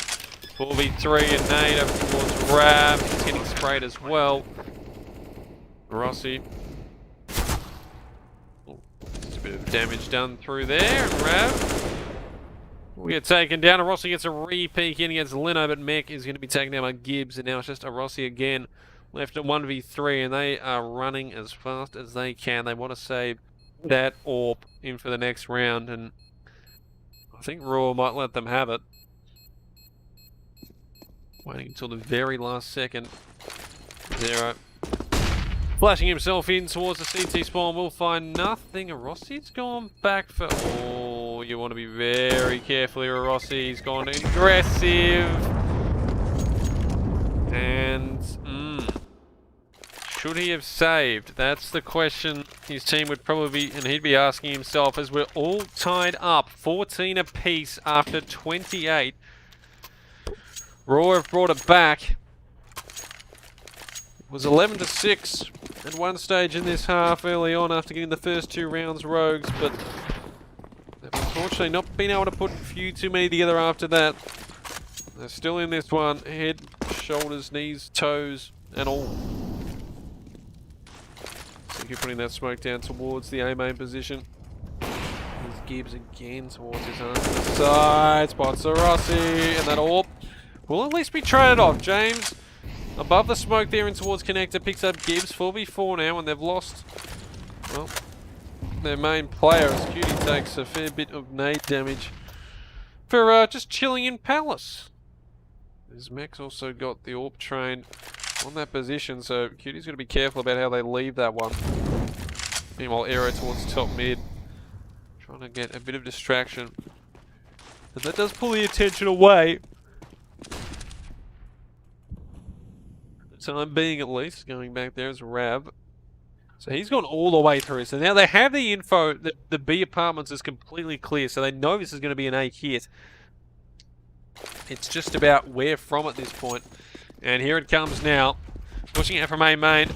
4v3 and nade over towards Rav. He's getting sprayed as well. Rossi. Oh, just a bit of damage done through there. And Rav will get taken down. And Rossi gets a re-peek in against Lino, but Mech is going to be taken down by Gibbs. And now it's just a Rossi again. Left at 1v3, and they are running as fast as they can. They want to save that AWP in for the next round, and I think RAWR might let them have it. Waiting until the very last second. Zero. Flashing himself in towards the CT spawn. Will find nothing. Rossi's gone back for... Oh, you want to be very careful here, Rossi. He's gone aggressive. And... should he have saved? That's the question his team would probably be, and he'd be asking himself, as we're all tied up, 14 apiece after 28. RAWR have brought it back. It was 11-6 at one stage in this half early on after getting the first 2 rounds Rogues, but they've unfortunately not been able to put too many together after that. They're still in this one, head, shoulders, knees, toes, and all. Keep putting that smoke down towards the A main position. There's Gibbs again towards his arm to the side. Spots a Rossi, and that AWP will at least be traded off. James above the smoke there and towards connector picks up Gibbs. 4v4 now, and they've lost, well, their main player as Cutie takes a fair bit of nade damage for just chilling in Palace. As Mech's also got the AWP trained on that position, so Cutie's got to be careful about how they leave that one. Meanwhile, Aero towards top mid, trying to get a bit of distraction. And that does pull the attention away. For the time being, at least, going back there is Rav. So he's gone all the way through. So now they have the info that the B apartments is completely clear, so they know this is going to be an A hit. It's just about where from at this point. And here it comes now. Pushing out from A main.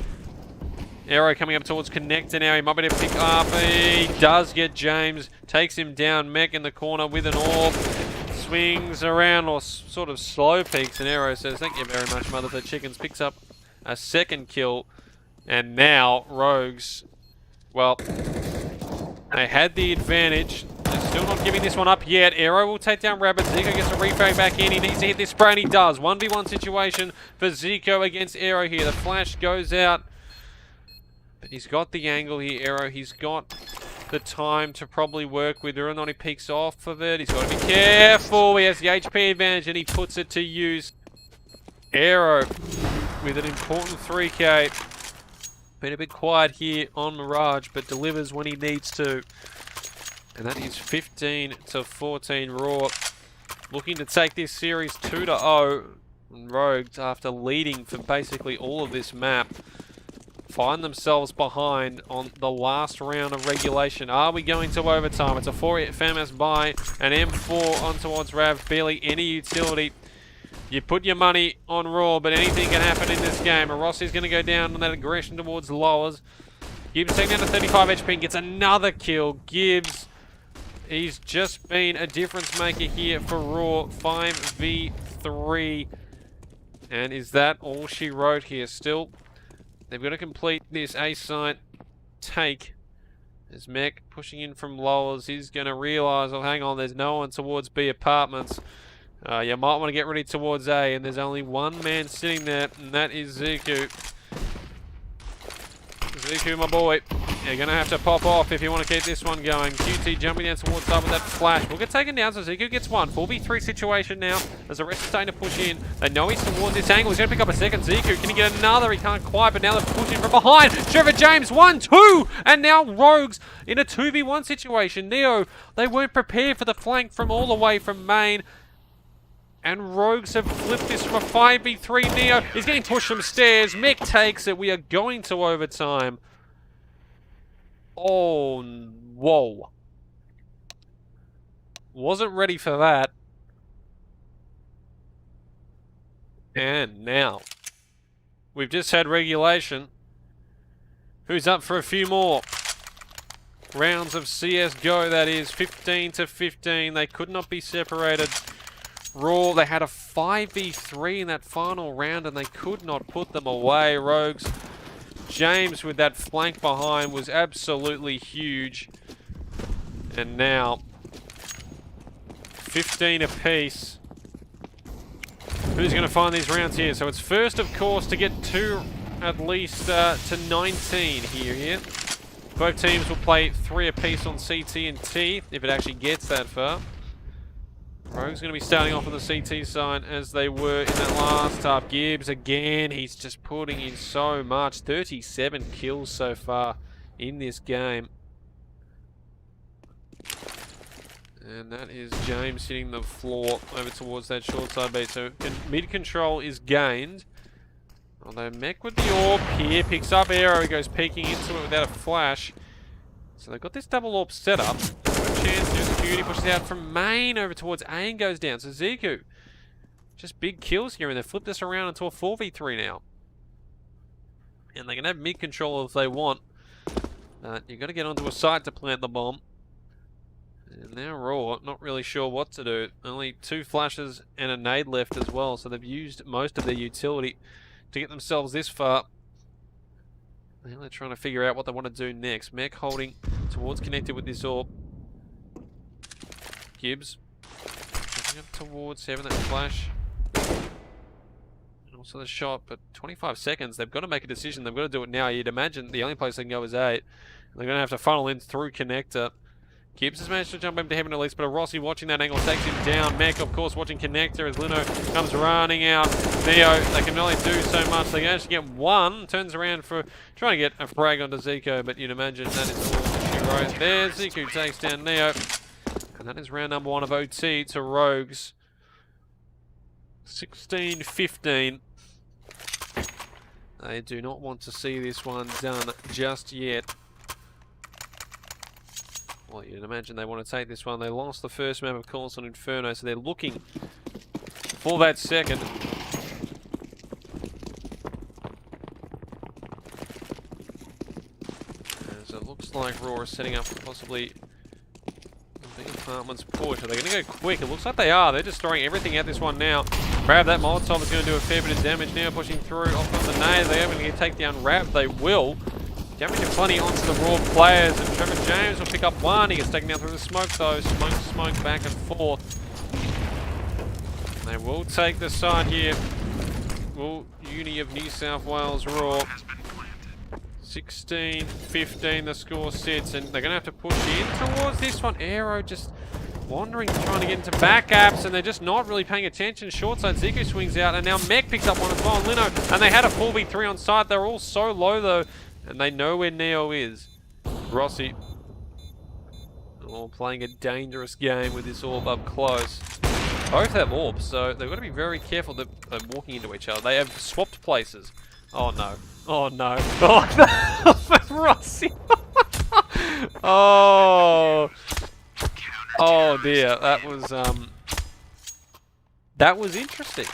Aero coming up towards connector now. He might be able to pick up. He does get James. Takes him down. Mech in the corner with an AWP. Swings around or sort of slow peaks. And Aero says, thank you very much, Mother for Chickens. Picks up a second kill. And now Rogues, well, they had the advantage. They're still not giving this one up yet. Aero will take down Rabbit. Zico gets a refrag back in. He needs to hit this spray, and he does. 1v1 situation for Zico against Aero here. The flash goes out. But he's got the angle here, Aero. He's got the time to probably work with. Whether or not he peeks off of it, he's got to be careful. He has the HP advantage, and he puts it to use. Aero with an important 3k. Been a bit quiet here on Mirage, but delivers when he needs to. And that is 15-14 RAWR. Looking to take this series 2-0. Rogues, after leading for basically all of this map, find themselves behind on the last round of regulation. Are we going to overtime? It's a 4-hit FAMAS by an M4 on towards Rav. Barely any utility. You put your money on RAWR, but anything can happen in this game. Rossi's going to go down on that aggression towards lowers. Gibbs taking down to 35 HP and gets another kill. Gibbs, he's just been a difference maker here for RAWR. 5v3. And is that all she wrote here? Still, they've got to complete this A site take. As Mech pushing in from lowers, he's going to realise, oh, hang on, there's no one towards B apartments. You might want to get ready towards A, and there's only one man sitting there, and that is Ziku. Ziku, my boy, you're going to have to pop off if you want to keep this one going. QT jumping down towards top with that flash. We'll get taken down, so Ziku gets one. 4v3 situation now, as the rest are starting to push in. They know he's towards this angle. He's going to pick up a second. Ziku, can he get another? He can't quite, but now they're pushing from behind. Trevor James, 1-2, and now Rogues in a 2v1 situation. Neo, they weren't prepared for the flank from all the way from main. And Rogues have flipped this from a 5v3. Neo is getting pushed from stairs. Mech takes it. We are going to overtime. Oh, whoa. Wasn't ready for that. And now, we've just had regulation. Who's up for a few more? rounds of CSGO, that is. 15-15. They could not be separated. RAWR, they had a 5v3 in that final round and they could not put them away. Rogues, James with that flank behind was absolutely huge. And now, 15 apiece. Who's going to find these rounds here? So it's first, of course, to get to at least to 19 here. Both teams will play 3 apiece on CT and T if it actually gets that far. Rogue's going to be starting off on the CT side as they were in that last half. Gibbs again, he's just putting in so much. 37 kills so far in this game. And that is James hitting the floor over towards that short side beat. So mid control is gained. Although Mech with the orb here picks up Arrow. He goes peeking into it without a flash. So they've got this double orb set up. Good chance to do security. Pushes out from main over towards A and goes down. So Ziku, just big kills here. And they flip this around into a 4v3 now. And they can have mid control if they want. You've got to get onto a site to plant the bomb. And now RAWR, not really sure what to do. Only 2 flashes and a nade left as well, so they've used most of their utility to get themselves this far. Now they're trying to figure out what they want to do next. Mech holding towards connected with this orb. Gibbs moving up towards 7, that flash. And also the shot, but 25 seconds. They've got to make a decision. They've got to do it now. You'd imagine the only place they can go is 8. They're going to have to funnel in through connector. Gibbs has managed to jump into heaven at least, but Rossi watching that angle takes him down. Mech, of course, watching connector as Lino comes running out. Neo, they can only do so much. They can actually get 1. Turns around for trying to get a frag onto Zico, but you'd imagine that is all she wrote there. Zico takes down Neo. And that is round number 1 of OT to Rogues. 16-15. They do not want to see this one done just yet. Well, you'd imagine they want to take this one. They lost the first map, of course, on Inferno, so they're looking for that second. As it looks like RAWR is setting up for possibly a big apartments push. Are they going to go quick? It looks like they are. They're just throwing everything at this one now. Grab that Molotov is going to do a fair bit of damage now, pushing through off of the nade. They're going to take down Rap. They will. Damaging plenty onto the RAWR players, and Trevor James will pick up 1. He gets taken down through the smoke though. Smoke back and forth. They will take the side here. Will Uni of New South Wales RAWR. 16-15 the score sits, and they're going to have to push in towards this one. Aero just wandering, trying to get into backups, and they're just not really paying attention. Short side, Zico swings out, and now Mech picks up 1 as well. And Lino, and they had a 4v3 on site. They're all so low though. And they know where Neo is. Rossi. Oh, playing a dangerous game with this orb up close. Both have orbs, so they've got to be very careful that they're walking into each other. They have swapped places. Oh no. Oh no. Oh no. Rossi. Oh. Oh dear. That was interesting.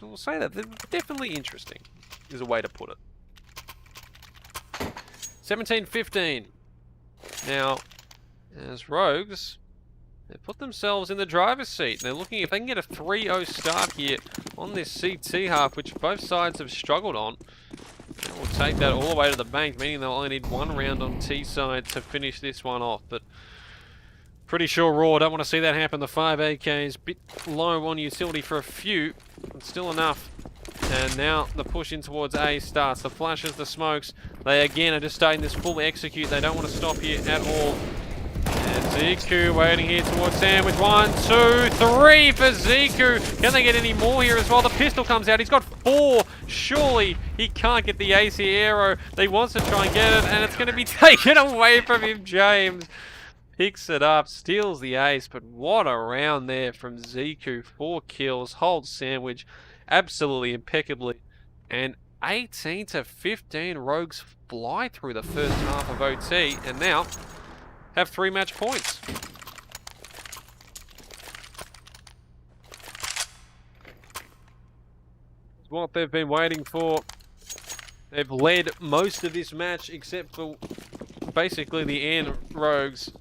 We'll say that. Definitely interesting is a way to put it. 17-15. Now, as Rogues, they put themselves in the driver's seat. They're looking if they can get a 3-0 start here on this CT half, which both sides have struggled on. They will take that all the way to the bank, meaning they'll only need 1 round on T side to finish this one off. But pretty sure RAWR don't want to see that happen. The 5 AKs bit low on utility for a few, but still enough. And now the push in towards A starts. The flashes, the smokes. They again are just starting this full execute. They don't want to stop here at all. And Ziku waiting here towards Sandwich. 1, 2, 3 for Ziku. Can they get any more here as well? The pistol comes out. He's got 4. Surely he can't get the AC Arrow. He wants to try and get it, and it's going to be taken away from him. James picks it up, steals the ace, but what a round there from Ziku. 4 kills, holds Sandwich absolutely impeccably, and 18-15 Rogues fly through the first half of OT and now have 3 match points. It's what they've been waiting for. They've led most of this match except for basically the end, Rogues.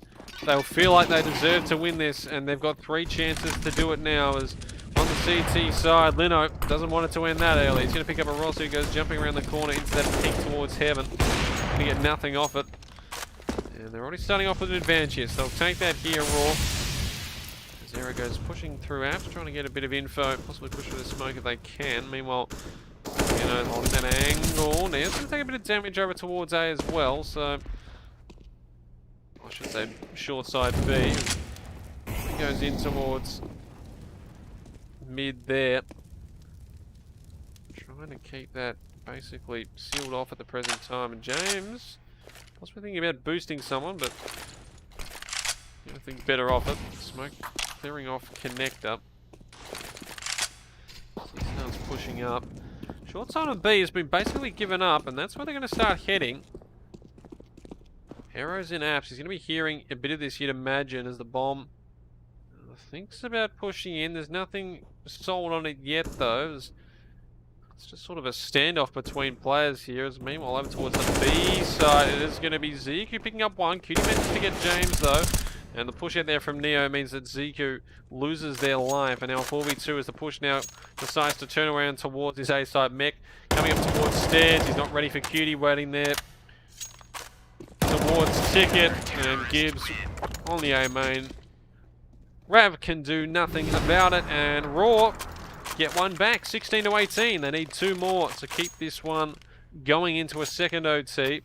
They'll feel like they deserve to win this, and they've got 3 chances to do it now. As on the CT side, Lino doesn't want it to end that early. He's going to pick up a Ross who goes jumping around the corner into that peak towards heaven. Going to get nothing off it. And they're already starting off with an advantage here, so they'll take that here, RAWR. Zero goes pushing through apps, trying to get a bit of info, possibly push through the smoke if they can. Meanwhile, you know, holding that angle. Now, it's going to take a bit of damage over towards A as well, so... I should say short side B. He goes in towards mid there. Trying to keep that basically sealed off at the present time. And James, possibly thinking about boosting someone, but I think better off it. Smoke clearing off connector. He starts pushing up. Short side of B has been basically given up, and that's where they're going to start heading. Arrows in apps. He's going to be hearing a bit of this, you'd imagine, as the bomb thinks about pushing in. There's nothing sold on it yet, though. It's just sort of a standoff between players here. As meanwhile, over towards the B side, it is going to be Ziku picking up one. Cutie manages to get James, though. And the push out there from Neo means that Ziku loses their life. And now 4v2 as the push now decides to turn around towards his A side mech. Coming up towards stairs. He's not ready for Cutie, waiting there towards Ticket, and Gibbs on the A main. Rav can do nothing about it, and RAWR get one back, 16 to 18. They need 2 more to keep this one going into a second OT.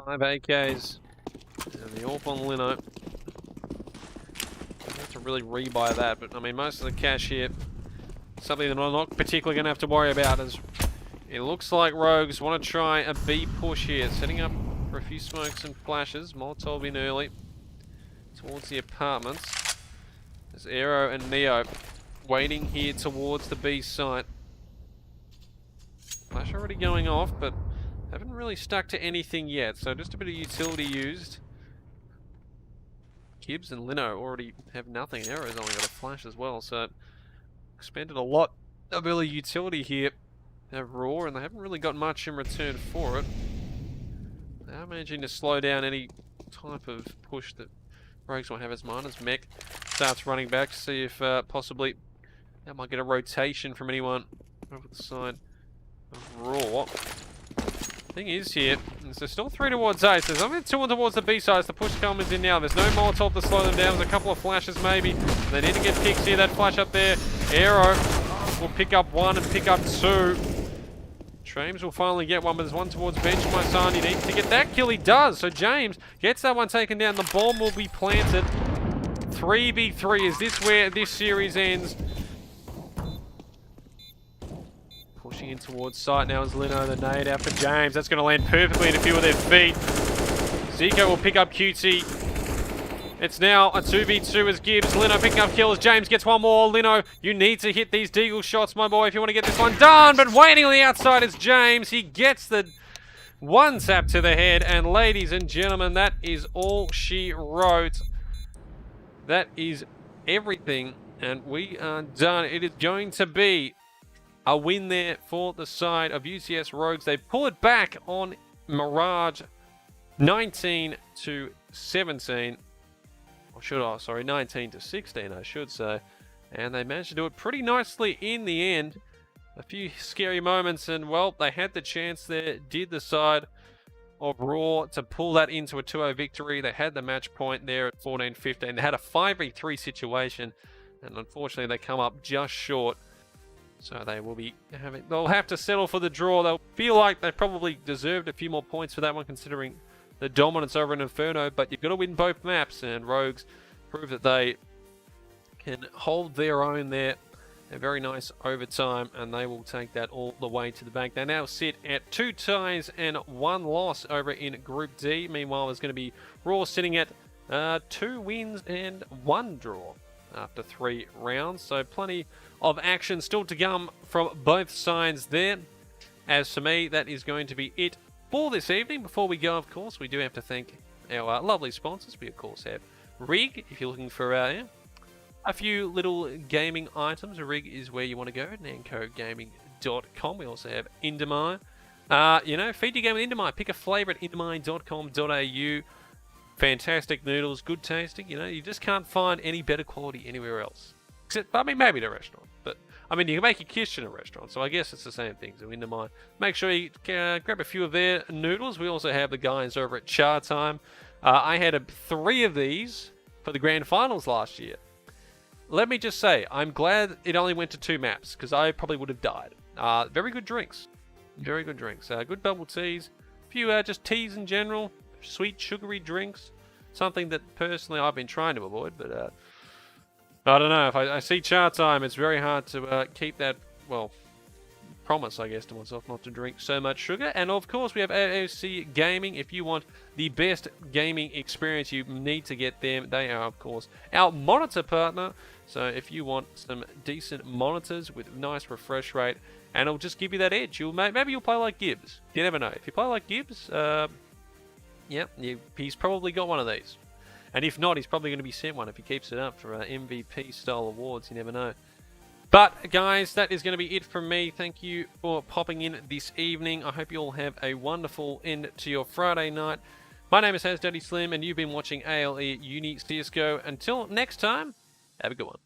Five AKs, and the AWP on Lino. I have to really rebuy that, but I mean, most of the cash here, something that I'm not particularly going to have to worry about, as it looks like Rogues want to try a B push here, setting up for a few smokes and flashes. Molotov in early towards the apartments. There's Aero and Neo waiting here towards the B site. Flash already going off, but haven't really stuck to anything yet, so just a bit of utility used. Gibbs and Lino already have nothing. Aero's only got a flash as well, so expended a lot of early utility here at RAWR, and they haven't really got much in return for it. They are managing to slow down any type of push that Rogues might have as mine, as Mech starts running back to see if possibly that might get a rotation from anyone over the side of RAWR. Thing is here, there's still 3 towards A, so there's only 2 towards the B side as the push comes in now. There's no Molotov to slow them down, there's a couple of flashes maybe. They need to get picks here, that flash up there. Aero will pick up 1 and pick up 2. James will finally get one, but there's one towards bench, my son. He needs to get that kill, he does. So James gets that one taken down, the bomb will be planted. 3v3, is this where this series ends? Pushing in towards site now is Lino, the nade out for James. That's going to land perfectly in a few of their feet. Zico will pick up QT. It's now a 2v2 as Gibbs. Lino picking up kills. James gets one more. Lino, you need to hit these deagle shots, my boy, if you want to get this one done. But waiting on the outside is James. He gets the one tap to the head. And ladies and gentlemen, that is all she wrote. That is everything. And we are done. It is going to be a win there for the side of UTS Rogues. They pull it back on Mirage 19 to 17. Or should I, sorry, 19 to 16, I should say. And they managed to do it pretty nicely in the end. A few scary moments, and well, they had the chance there, did the side of RAWR to pull that into a 2-0 victory. They had the match point there at 14-15. They had a 5v3 situation, and unfortunately they come up just short. So they will be they'll have to settle for the draw. They'll feel like they probably deserved a few more points for that one, considering the dominance over in Inferno, but you've got to win both maps, and Rogues prove that they can hold their own there. A very nice overtime, and they will take that all the way to the bank. They now sit at 2 ties and 1 loss over in Group D. Meanwhile, there's going to be RAWR sitting at 2 wins and 1 draw after 3 rounds. So plenty of action still to come from both sides there. As for me, that is going to be it for this evening. Before we go, of course, we do have to thank our lovely sponsors. We, of course, have Rig. If you're looking for a few little gaming items, Rig is where you want to go. NancoGaming.com. indomie.com. We also have Indomie. You know, feed your game with Indomie. Pick a flavour at indomie.com.au. Fantastic noodles, good tasting. You know, you just can't find any better quality anywhere else. Except, I mean, maybe at a restaurant. But, I mean, you can make your quiche in a restaurant, so I guess it's the same thing. So Indomie. Make sure you grab a few of their noodles. We also have the guys over at Chatime. I had 3 of these for the grand finals last year. Let me just say, I'm glad it only went to 2 maps, because I probably would have died. Very good drinks. Very good drinks. Good bubble teas. A few just teas in general. Sweet, sugary drinks. Something that, personally, I've been trying to avoid, but I don't know. If I see Chatime, it's very hard to keep that, well, promise, I guess, to myself not to drink so much sugar. And, of course, we have AOC Gaming. If you want the best gaming experience, you need to get them. They are, of course, our monitor partner. So if you want some decent monitors with nice refresh rate, and it'll just give you that edge. Maybe you'll play like Gibbs. You never know. If you play like Gibbs, yeah, he's probably got one of these. And if not, he's probably going to be sent one if he keeps it up for MVP-style awards. You never know. But, guys, that is going to be it from me. Thank you for popping in this evening. I hope you all have a wonderful end to your Friday night. My name is HazDaddySlim, and you've been watching AEL Uni CSGO. Until next time, have a good one.